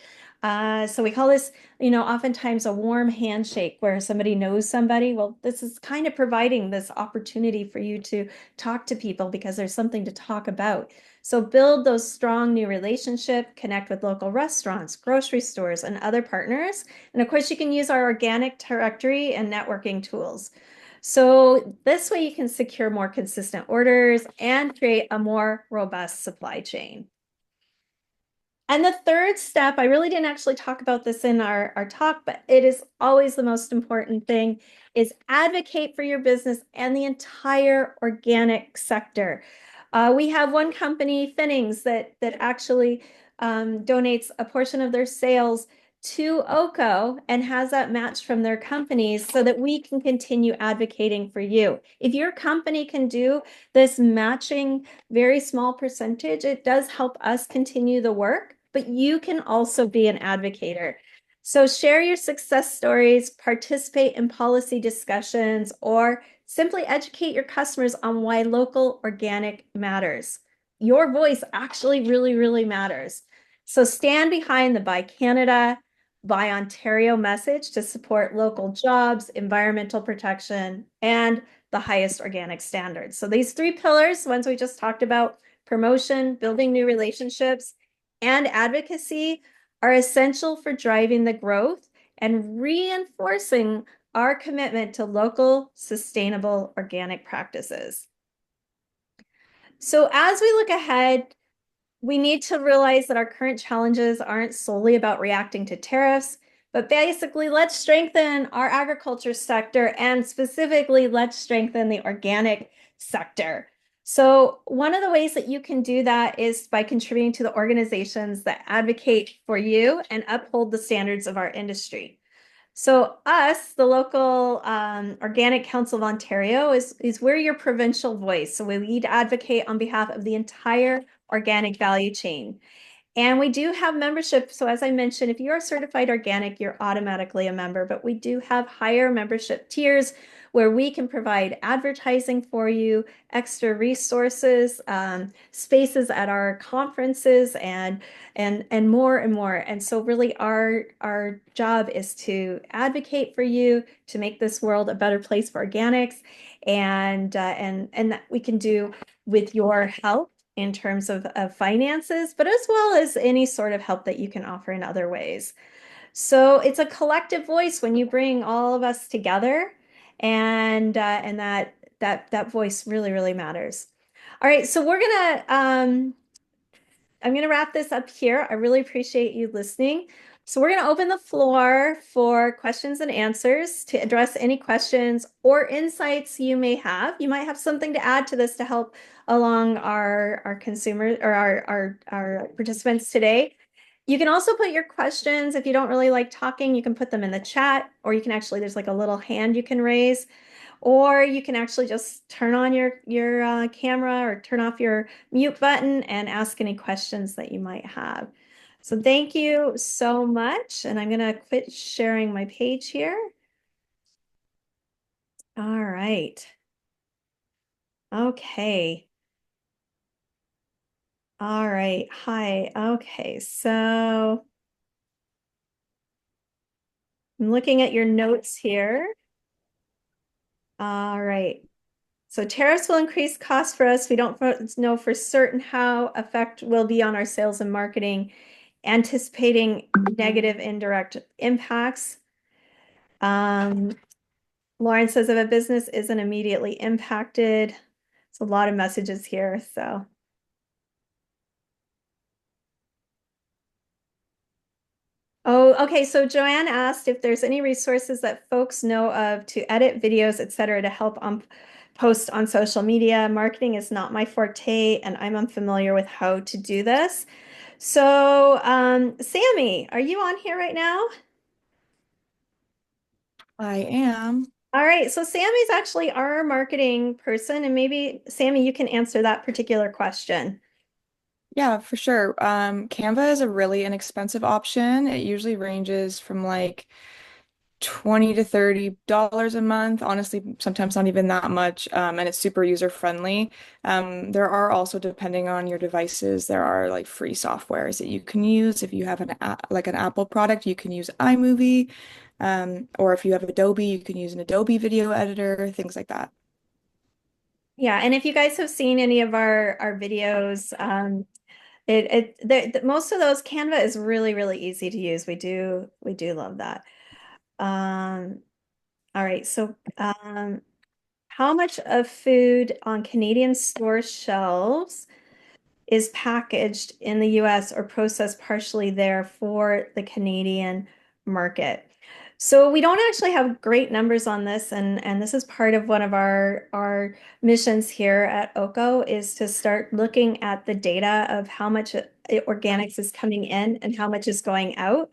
So we call this, oftentimes a warm handshake where somebody knows somebody. Well, this is kind of providing this opportunity for you to talk to people because there's something to talk about. So build those strong new relationships, connect with local restaurants, grocery stores, and other partners. And of course, you can use our organic directory and networking tools. So this way you can secure more consistent orders and create a more robust supply chain. And the third step, I really didn't actually talk about this in our talk, but it is always the most important thing, is advocate for your business and the entire organic sector. We have one company, Finnings, that actually donates a portion of their sales to OCO and has that matched from their companies so that we can continue advocating for you. If your company can do this matching very small percentage, it does help us continue the work, but you can also be an advocator. So share your success stories, participate in policy discussions, or simply educate your customers on why local organic matters. Your voice actually really, really matters. So stand behind the Buy Canada, Buy Ontario message to support local jobs, environmental protection, and the highest organic standards. So these three pillars, ones we just talked about, promotion, building new relationships, and advocacy, are essential for driving the growth and reinforcing our commitment to local, sustainable organic practices. So as we look ahead, we need to realize that our current challenges aren't solely about reacting to tariffs, but basically, let's strengthen our agriculture sector and specifically, let's strengthen the organic sector. So, one of the ways that you can do that is by contributing to the organizations that advocate for you and uphold the standards of our industry. So us, the local Organic Council of Ontario, is we're your provincial voice. So we lead advocate on behalf of the entire organic value chain. And we do have membership. So as I mentioned, if you're certified organic, you're automatically a member, but we do have higher membership tiers where we can provide advertising for you, extra resources, spaces at our conferences, and more and more. And so really our job is to advocate for you to make this world a better place for organics, and that we can do with your help in terms of finances, but as well as any sort of help that you can offer in other ways. So it's a collective voice when you bring all of us together, and that voice really, really matters. All right, so I'm gonna wrap this up here. I really appreciate you listening. So we're gonna open the floor for questions and answers to address any questions or insights you may have. You might have something to add to this to help along our consumers or our participants today. You can also put your questions if you don't really like talking, you can put them in the chat, or you can actually, there's like a little hand you can raise. Or you can actually just turn on your camera or turn off your mute button and ask any questions that you might have. So thank you so much. And I'm going to quit sharing my page here. All right. Okay. All right. Hi. Okay. So I'm looking at your notes here. All right. So tariffs will increase costs for us. We don't know for certain how effect will be on our sales and marketing, anticipating negative indirect impacts. Um, Lauren says if a business isn't immediately impacted, it's a lot of messages here. So, oh, okay. So Joanne asked if there's any resources that folks know of to edit videos, etc., to help post on social media. Marketing is not my forte, and I'm unfamiliar with how to do this. So, Sammy, are you on here right now? I am. All right, so Sammy's actually our marketing person, and maybe Sammy, you can answer that particular question. Yeah, for sure. Canva is a really inexpensive option. It usually ranges from like $20 to $30 a month. Honestly, sometimes not even that much. And it's super user friendly. There are also, depending on your devices, there are like free softwares that you can use. If you have like an Apple product, you can use iMovie. Or if you have Adobe, you can use an Adobe video editor, things like that. Yeah, and if you guys have seen any of our videos, most of those, Canva is really, really easy to use. We do love that. All right, so how much of food on Canadian store shelves is packaged in the US or processed partially there for the Canadian market? So we don't actually have great numbers on this, and this is part of one of our missions here at OCO is to start looking at the data of how much organics is coming in and how much is going out.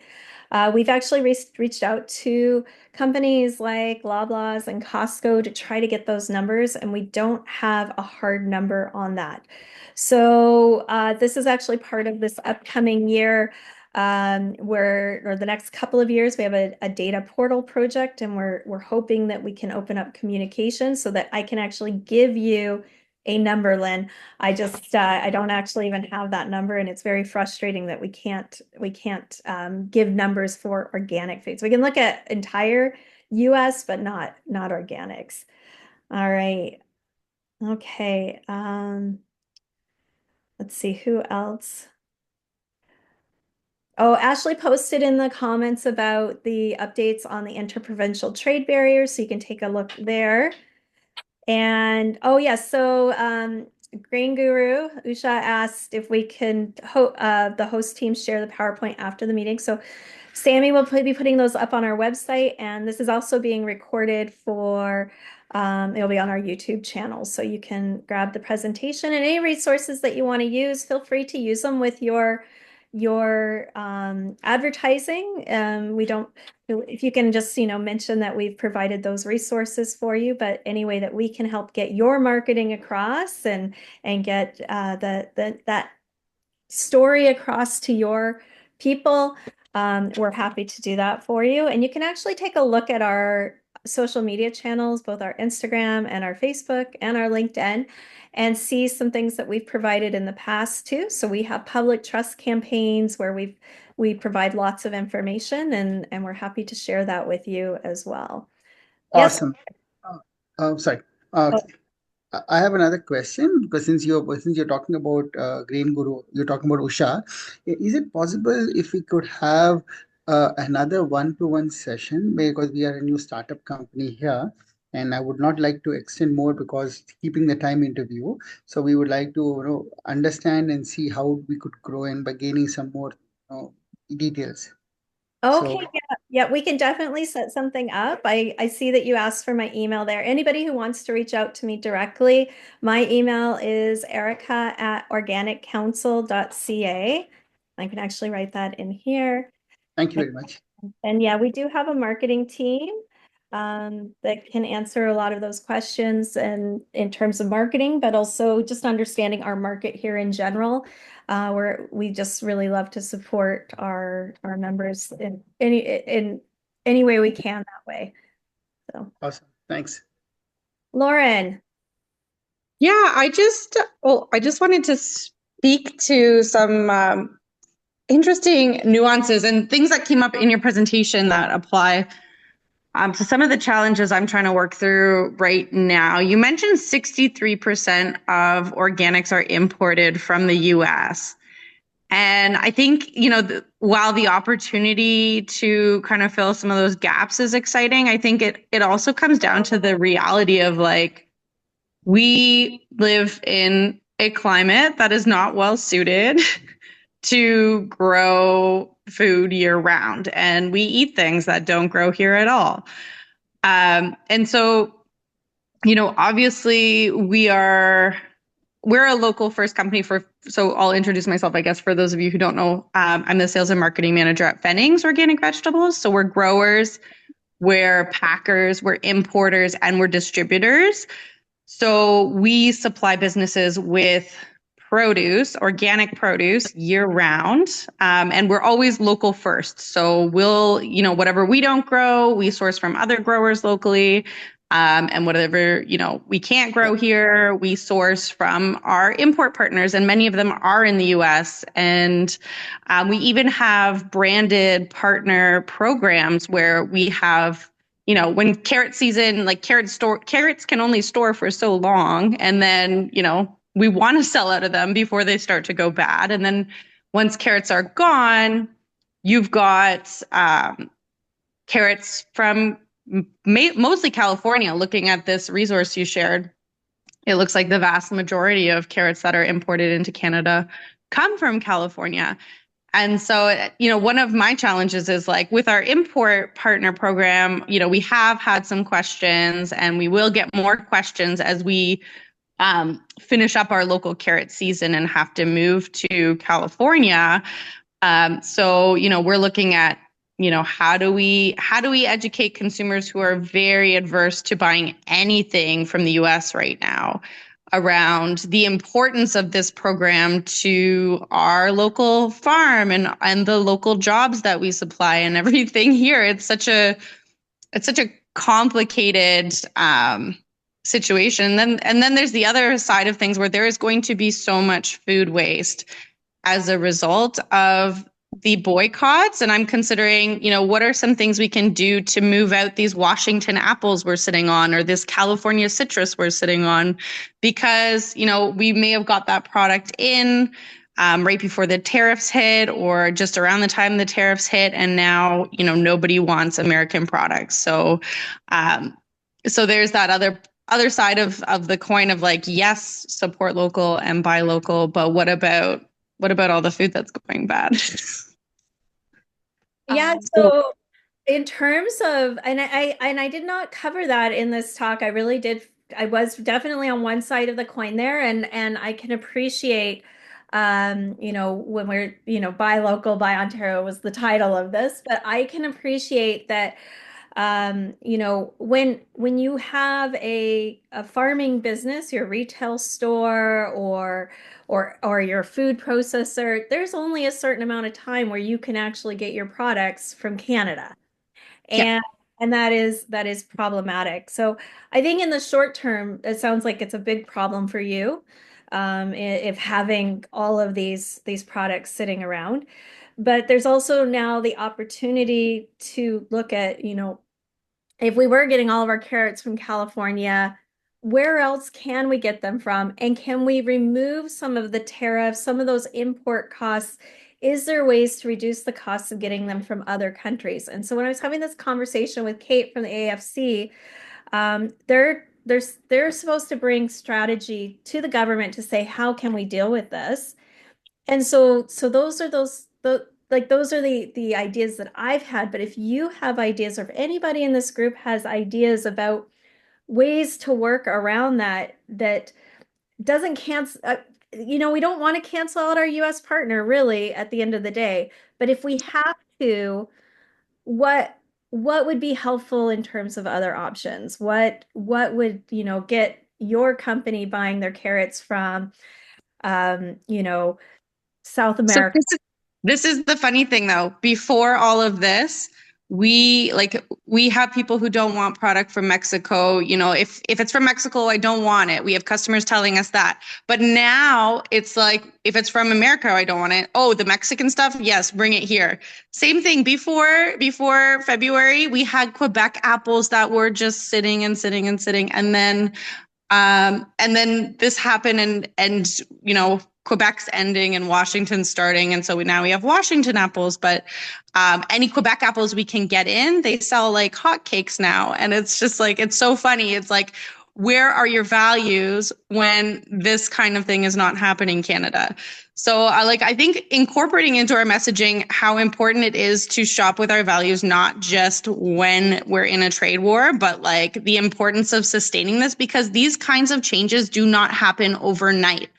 We've actually reached out to companies like Loblaws and Costco to try to get those numbers, and we don't have a hard number on that. So this is actually part of this upcoming year or the next couple of years, we have a data portal project, and we're hoping that we can open up communication so that I can actually give you a number, Lynn. I don't actually even have that number, and it's very frustrating that we can't give numbers for organic foods. We can look at entire US, but not organics. All right. Okay. Let's see who else. Oh, Ashley posted in the comments about the updates on the interprovincial trade barriers, so you can take a look there. And oh yes, so Grain Guru Usha asked if we can the host team share the PowerPoint after the meeting. So Sammy will be putting those up on our website, and this is also being recorded for it'll be on our YouTube channel, so you can grab the presentation and any resources that you want to use. Feel free to use them with your advertising. We don't if you can just mention that we've provided those resources for you, but any way that we can help get your marketing across and get that story across to your people, we're happy to do that for you. And you can actually take a look at our social media channels, both our Instagram and our Facebook and our LinkedIn, and see some things that we've provided in the past too. So we have public trust campaigns where we provide lots of information, and we're happy to share that with you as well. Yes. Awesome. Sorry. Uh, I have another question because since you're talking about Grain Guru, you're talking about Usha. Is it possible if we could have another one-to-one session because we are a new startup company here, and I would not like to extend more because keeping the time interview. So we would like to understand and see how we could grow and by gaining some more details. Okay, So yeah, we can definitely set something up. I see that you asked for my email there. Anybody who wants to reach out to me directly, my email is erica@organiccouncil.ca. I can actually write that in here. thank you very much. And yeah, we do have a marketing team that can answer a lot of those questions and in terms of marketing, but also just understanding our market here in general, where we just really love to support our members in any way we can that way. So, Awesome. Thanks. Lauren. Yeah, I just wanted to speak to some interesting nuances and things that came up in your presentation that apply to some of the challenges I'm trying to work through right now. You mentioned 63% of organics are imported from the US. And I think, while the opportunity to kind of fill some of those gaps is exciting, I think it also comes down to the reality of we live in a climate that is not well suited to grow food year round, and we eat things that don't grow here at all. And so, obviously we're a local first company so I'll introduce myself, I guess, for those of you who don't know. I'm the sales and marketing manager at Fennings Organic Vegetables. So we're growers, we're packers, we're importers, and we're distributors. So we supply businesses with produce, organic produce year round. And we're always local first. So we'll, whatever we don't grow, we source from other growers locally. And whatever, we can't grow here, we source from our import partners, and many of them are in the US. And we even have branded partner programs where we have, when carrot season, like carrots can only store for so long. And then, we want to sell out of them before they start to go bad. And then once carrots are gone, you've got carrots from mostly California. Looking at this resource you shared, it looks like the vast majority of carrots that are imported into Canada come from California. And so, one of my challenges is like with our import partner program, we have had some questions, and we will get more questions as we finish up our local carrot season and have to move to California. So, we're looking at, how do we educate consumers who are very adverse to buying anything from the US right now around the importance of this program to our local farm and the local jobs that we supply and everything here. It's such a complicated situation. And then there's the other side of things where there is going to be so much food waste as a result of the boycotts. And I'm considering, what are some things we can do to move out these Washington apples we're sitting on, or this California citrus we're sitting on, because, we may have got that product in right before the tariffs hit, or just around the time the tariffs hit. And now, nobody wants American products. So, so there's that other side of the coin of like, yes, support local and buy local, but what about all the food that's going bad? Yeah, so in terms of, and I did not cover that in this talk. I was definitely on one side of the coin there, and I can appreciate when we're, buy local, buy Ontario was the title of this, but I can appreciate that when you have a farming business, your retail store or your food processor, there's only a certain amount of time where you can actually get your products from Canada. Yeah. And that is problematic. So I think in the short term, it sounds like it's a big problem for you, if having all of these products sitting around. But there's also now the opportunity to look at, if we were getting all of our carrots from California, where else can we get them from? And can we remove some of the tariffs, some of those import costs? Is there ways to reduce the costs of getting them from other countries? And so when I was having this conversation with Kate from the AFC, they're supposed to bring strategy to the government to say, how can we deal with this? And so those are the ideas that I've had. But if you have ideas, or if anybody in this group has ideas about ways to work around that doesn't cancel, we don't want to cancel out our US partner really at the end of the day. But if we have to, what would be helpful in terms of other options? What would, get your company buying their carrots from, South So America? this is the funny thing though. Before all of this, we have people who don't want product from Mexico. If it's from Mexico, I don't want it. We have customers telling us that. But now it's like, if it's from America, I don't want it. Oh, the Mexican stuff, yes, bring it here. Same thing before February, we had Quebec apples that were just sitting and sitting and sitting, and then this happened, and Quebec's ending and Washington's starting. And so now we have Washington apples, but any Quebec apples we can get in, they sell like hotcakes now. And it's just like, it's so funny. It's like, where are your values when this kind of thing is not happening in Canada? So I think incorporating into our messaging how important it is to shop with our values, not just when we're in a trade war, but like the importance of sustaining this, because these kinds of changes do not happen overnight.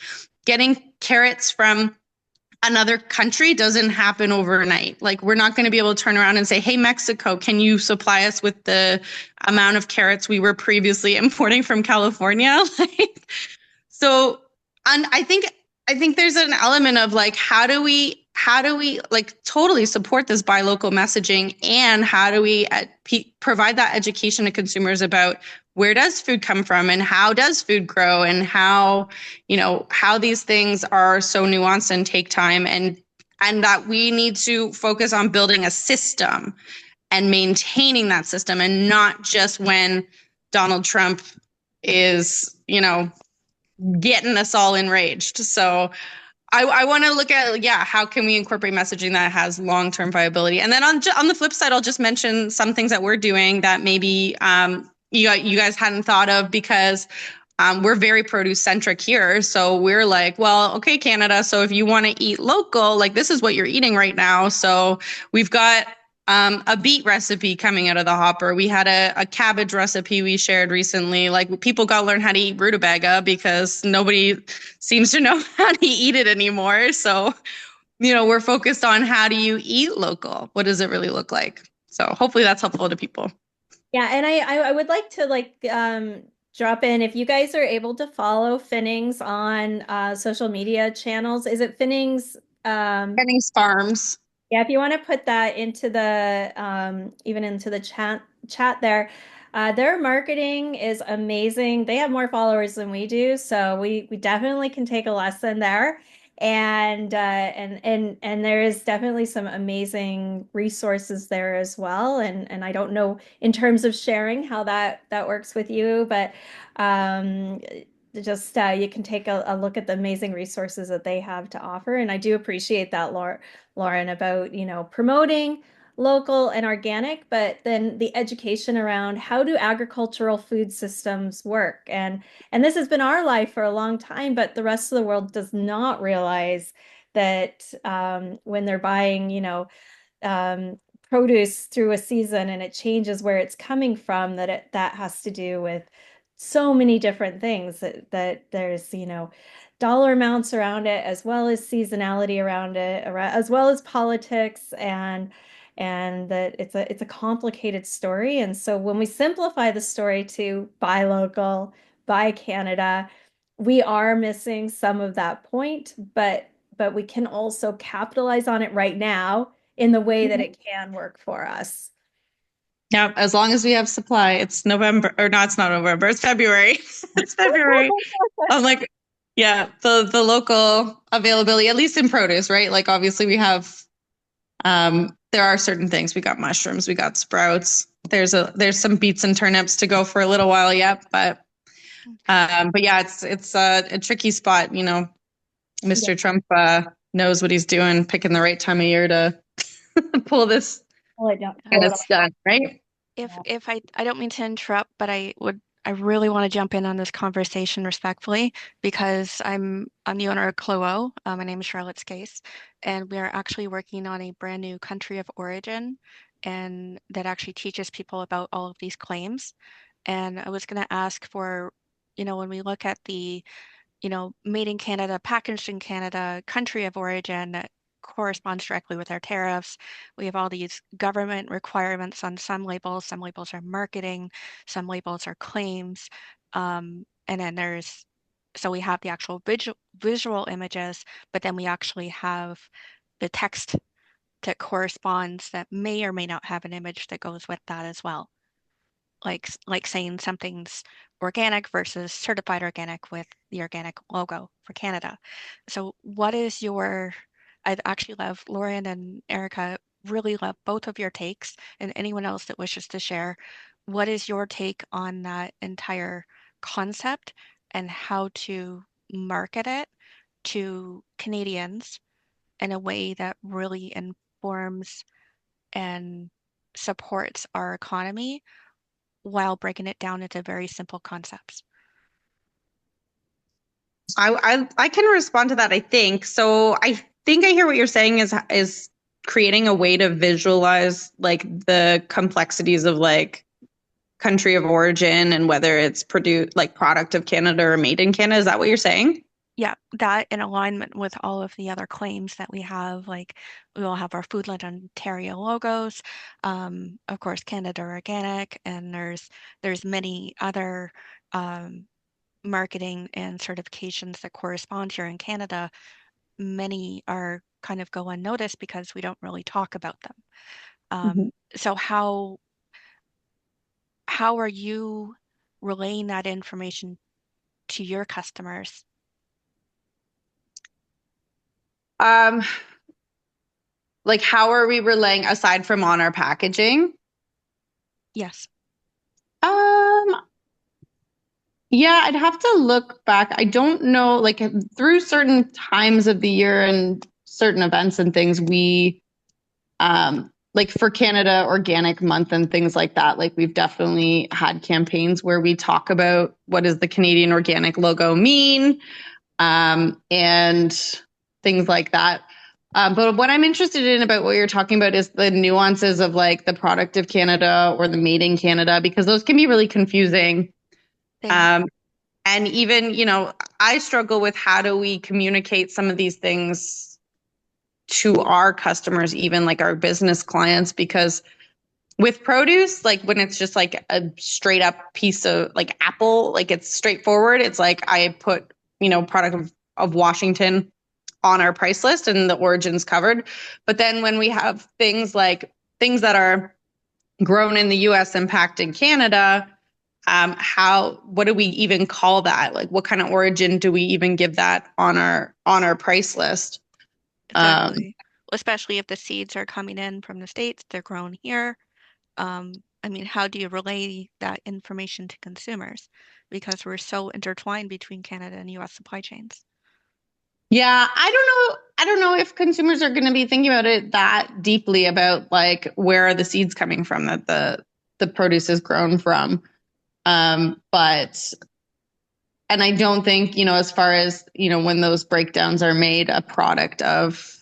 Getting carrots from another country doesn't happen overnight. Like, we're not going to be able to turn around and say, hey, Mexico, can you supply us with the amount of carrots we were previously importing from California? So, and I think I think there's an element of like, how do we like totally support this buy local messaging, and how do we provide that education to consumers about where does food come from and how does food grow, and how, how these things are so nuanced and take time, and that we need to focus on building a system and maintaining that system, and not just when Donald Trump is, getting us all enraged. So I want to look at, yeah, how can we incorporate messaging that has long-term viability? And then on the flip side, I'll just mention some things that we're doing that maybe you guys hadn't thought of, because we're very produce centric here. So we're like, well, okay, Canada, so if you want to eat local, like this is what you're eating right now. So we've got a beet recipe coming out of the hopper. We had a cabbage recipe we shared recently. Like, people got to learn how to eat rutabaga because nobody seems to know how to eat it anymore. So, we're focused on how do you eat local? What does it really look like? So hopefully that's helpful to people. Yeah, and I would like to drop in if you guys are able to follow Finnings on social media channels. Is it Finnings? Jennings Farms. Yeah, if you want to put that into the even into the chat there, their marketing is amazing. They have more followers than we do, so we definitely can take a lesson there. And there is definitely some amazing resources there as well. And I don't know in terms of sharing how that works with you, but um, just you can take a look at the amazing resources that they have to offer. And I do appreciate that, Lauren, about, promoting local and organic, but then the education around how do agricultural food systems work. And this has been our life for a long time, but the rest of the world does not realize that when they're buying, produce through a season and it changes where it's coming from, that has to do with so many different things that there's, dollar amounts around it, as well as seasonality around it, as well as politics, and that it's a complicated story. And so when we simplify the story to buy local, buy Canada, we are missing some of that point, but we can also capitalize on it right now in the way that it can work for us. Yeah, as long as we have supply. It's November, or no, it's not November, it's February. It's February. I'm like, yeah, the local availability, at least in produce, right? Like, obviously we have there are certain things. We got mushrooms, we got sprouts. There's some beets and turnips to go for a little while yet, but yeah, it's a tricky spot, Mr. Trump knows what he's doing, picking the right time of year to pull this Well, I don't kind pull of it stunt, right? If I don't mean to interrupt, but I really want to jump in on this conversation respectfully because I'm the owner of Clo. My name is Charlotte Scase, and we are actually working on a brand new country of origin, and that actually teaches people about all of these claims. And I was going to ask for, when we look at the made in Canada, packaged in Canada, country of origin that corresponds directly with our tariffs. We have all these government requirements on some labels. Some labels are marketing, some labels are claims. And then so we have the actual visual images, but then we actually have the text that corresponds that may or may not have an image that goes with that as well, like saying something's organic versus certified organic with the organic logo for Canada. So what is I'd actually love Lauren and Erica, really love both of your takes, and anyone else that wishes to share. What is your take on that entire concept and how to market it to Canadians in a way that really informs and supports our economy while breaking it down into very simple concepts? I can respond to that, I think. So I think I hear what you're saying is creating a way to visualize like the complexities of like country of origin and whether it's produced like product of Canada or made in Canada. Is that what you're saying? Yeah, that in alignment with all of the other claims that we have, like we will have our Foodland Ontario logos, of course, Canada Organic, and there's many other marketing and certifications that correspond here in Canada, many are kind of go unnoticed because we don't really talk about them. Mhm. So how are you relaying that information to your customers? Um, like how are we relaying aside from on our packaging? Yes. Um, yeah, I'd have to look back. I don't know, like through certain times of the year and certain events and things, we like for Canada Organic Month and things like that, like we've definitely had campaigns where we talk about what does the Canadian organic logo mean, and things like that. But what I'm interested in about what you're talking about is the nuances of like the product of Canada or the made in Canada, because those can be really confusing. They are. And even, you know, I struggle with how do we communicate some of these things to our customers, even like our business clients, because with produce, like when it's just like a straight up piece of like apple, like it's straightforward. It's like I put, you know, product of Washington on our price list and the origin's covered. But then when we have things like things that are grown in the US and packed in Canada, what do we even call that? Like what kind of origin do we even give that on our price list? Exactly. Especially if the seeds are coming in from the States, they're grown here. I mean, how do you relay that information to consumers? Because we're so intertwined between Canada and US supply chains. Yeah, I don't know. I don't know if consumers are going to be thinking about it that deeply about like where are the seeds coming from that the produce is grown from. But and I don't think, you know, as far as, you know, when those breakdowns are made, a product of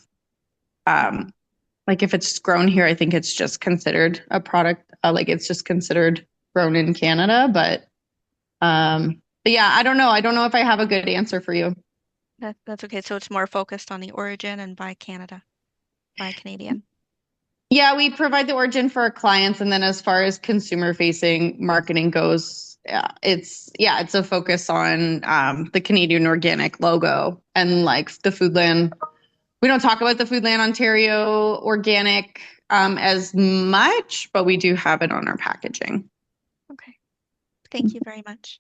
like if it's grown here, I think it's just considered a product, like it's just considered grown in Canada. But yeah, I don't know. I don't know if I have a good answer for you. That's okay. So it's more focused on the origin and by Canada, by Canadian. Yeah, we provide the origin for our clients, and then as far as consumer facing marketing goes, it's a focus on the Canadian organic logo and like the Foodland. We don't talk about the Foodland Ontario organic as much, but we do have it on our packaging. Okay. Thank you very much.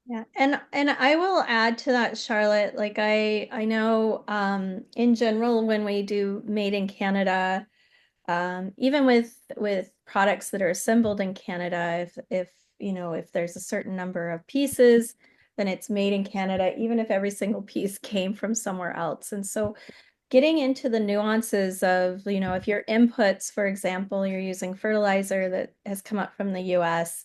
Yeah, and I will add to that, Charlotte, like I know in general when we do made in Canada, even with products that are assembled in Canada, if you know if there's a certain number of pieces, then it's made in Canada, even if every single piece came from somewhere else. And so getting into the nuances of, you know, if your inputs, for example, you're using fertilizer that has come up from the US,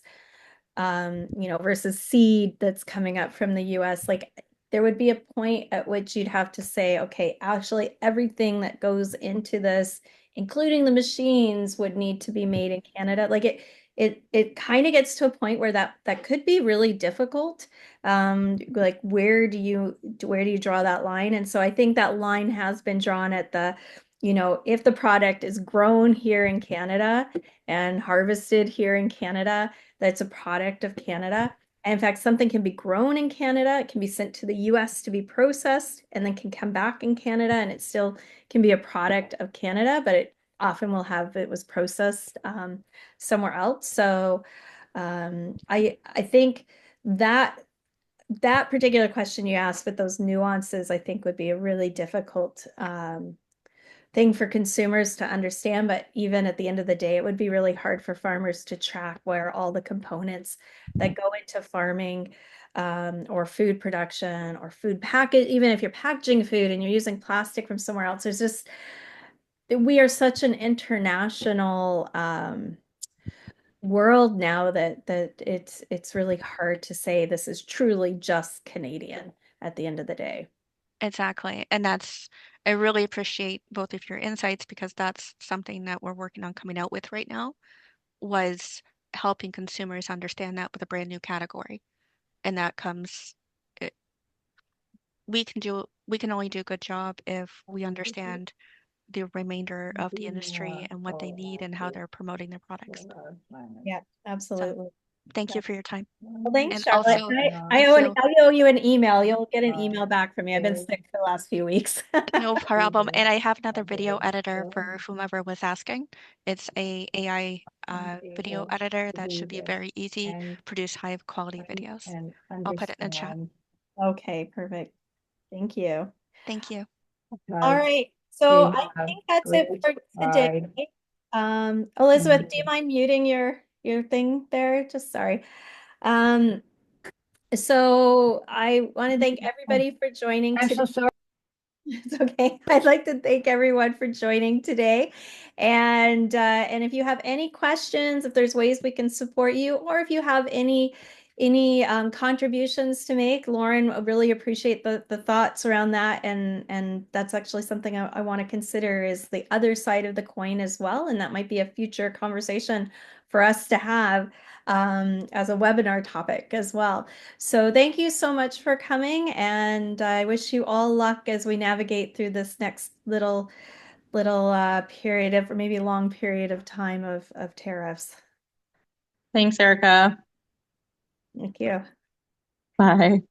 you know, versus seed that's coming up from the US, like there would be a point at which you'd have to say, okay, actually everything that goes into this, including the machines, would need to be made in Canada. Like it kind of gets to a point where that could be really difficult. Like where do you draw that line? And so I think that line has been drawn at the, you know, if the product is grown here in Canada and harvested here in Canada, that's a product of Canada. And in fact, something can be grown in Canada, it can be sent to the US to be processed, and then can come back in Canada, and it still can be a product of Canada, but it often will have it was processed somewhere else. So I think that that particular question you asked with those nuances, I think would be a really difficult thing for consumers to understand. But even at the end of the day, it would be really hard for farmers to track where all the components that go into farming or food production or food package, even if you're packaging food and you're using plastic from somewhere else, there's just, we are such an international world now that it's really hard to say this is truly just Canadian at the end of the day. Exactly. And I really appreciate both of your insights because that's something that we're working on coming out with right now, was helping consumers understand that with a brand new category. And that comes, it, we can only do a good job if we understand the remainder of the industry and what they need and how they're promoting their products. Yeah, So absolutely. Thank you for your time. Well, thanks, And Charlotte. also, I owe you an email. You'll get an email back from me. I've been sick for the last few weeks. no problem. And I have another video editor for whomever was asking. It's a AI video editor that should be very easy, produce high quality videos. I'll put it in the chat. Okay, perfect. Thank you. Thank you. All right. So I think that's it for today. Elizabeth, do you mind muting your thing there? Just sorry. So I want to thank everybody for joining I'm today. so sorry. It's okay. I'd like to thank everyone for joining today. And if you have any questions, if there's ways we can support you, or if you have any contributions to make, Lauren, I really appreciate the thoughts around that. And that's actually something I want to consider is the other side of the coin as well. And that might be a future conversation for us to have as a webinar topic as well. So thank you so much for coming, and I wish you all luck as we navigate through this next little period of, or maybe long period of time of tariffs. Thanks, Erica. Thank you. Bye.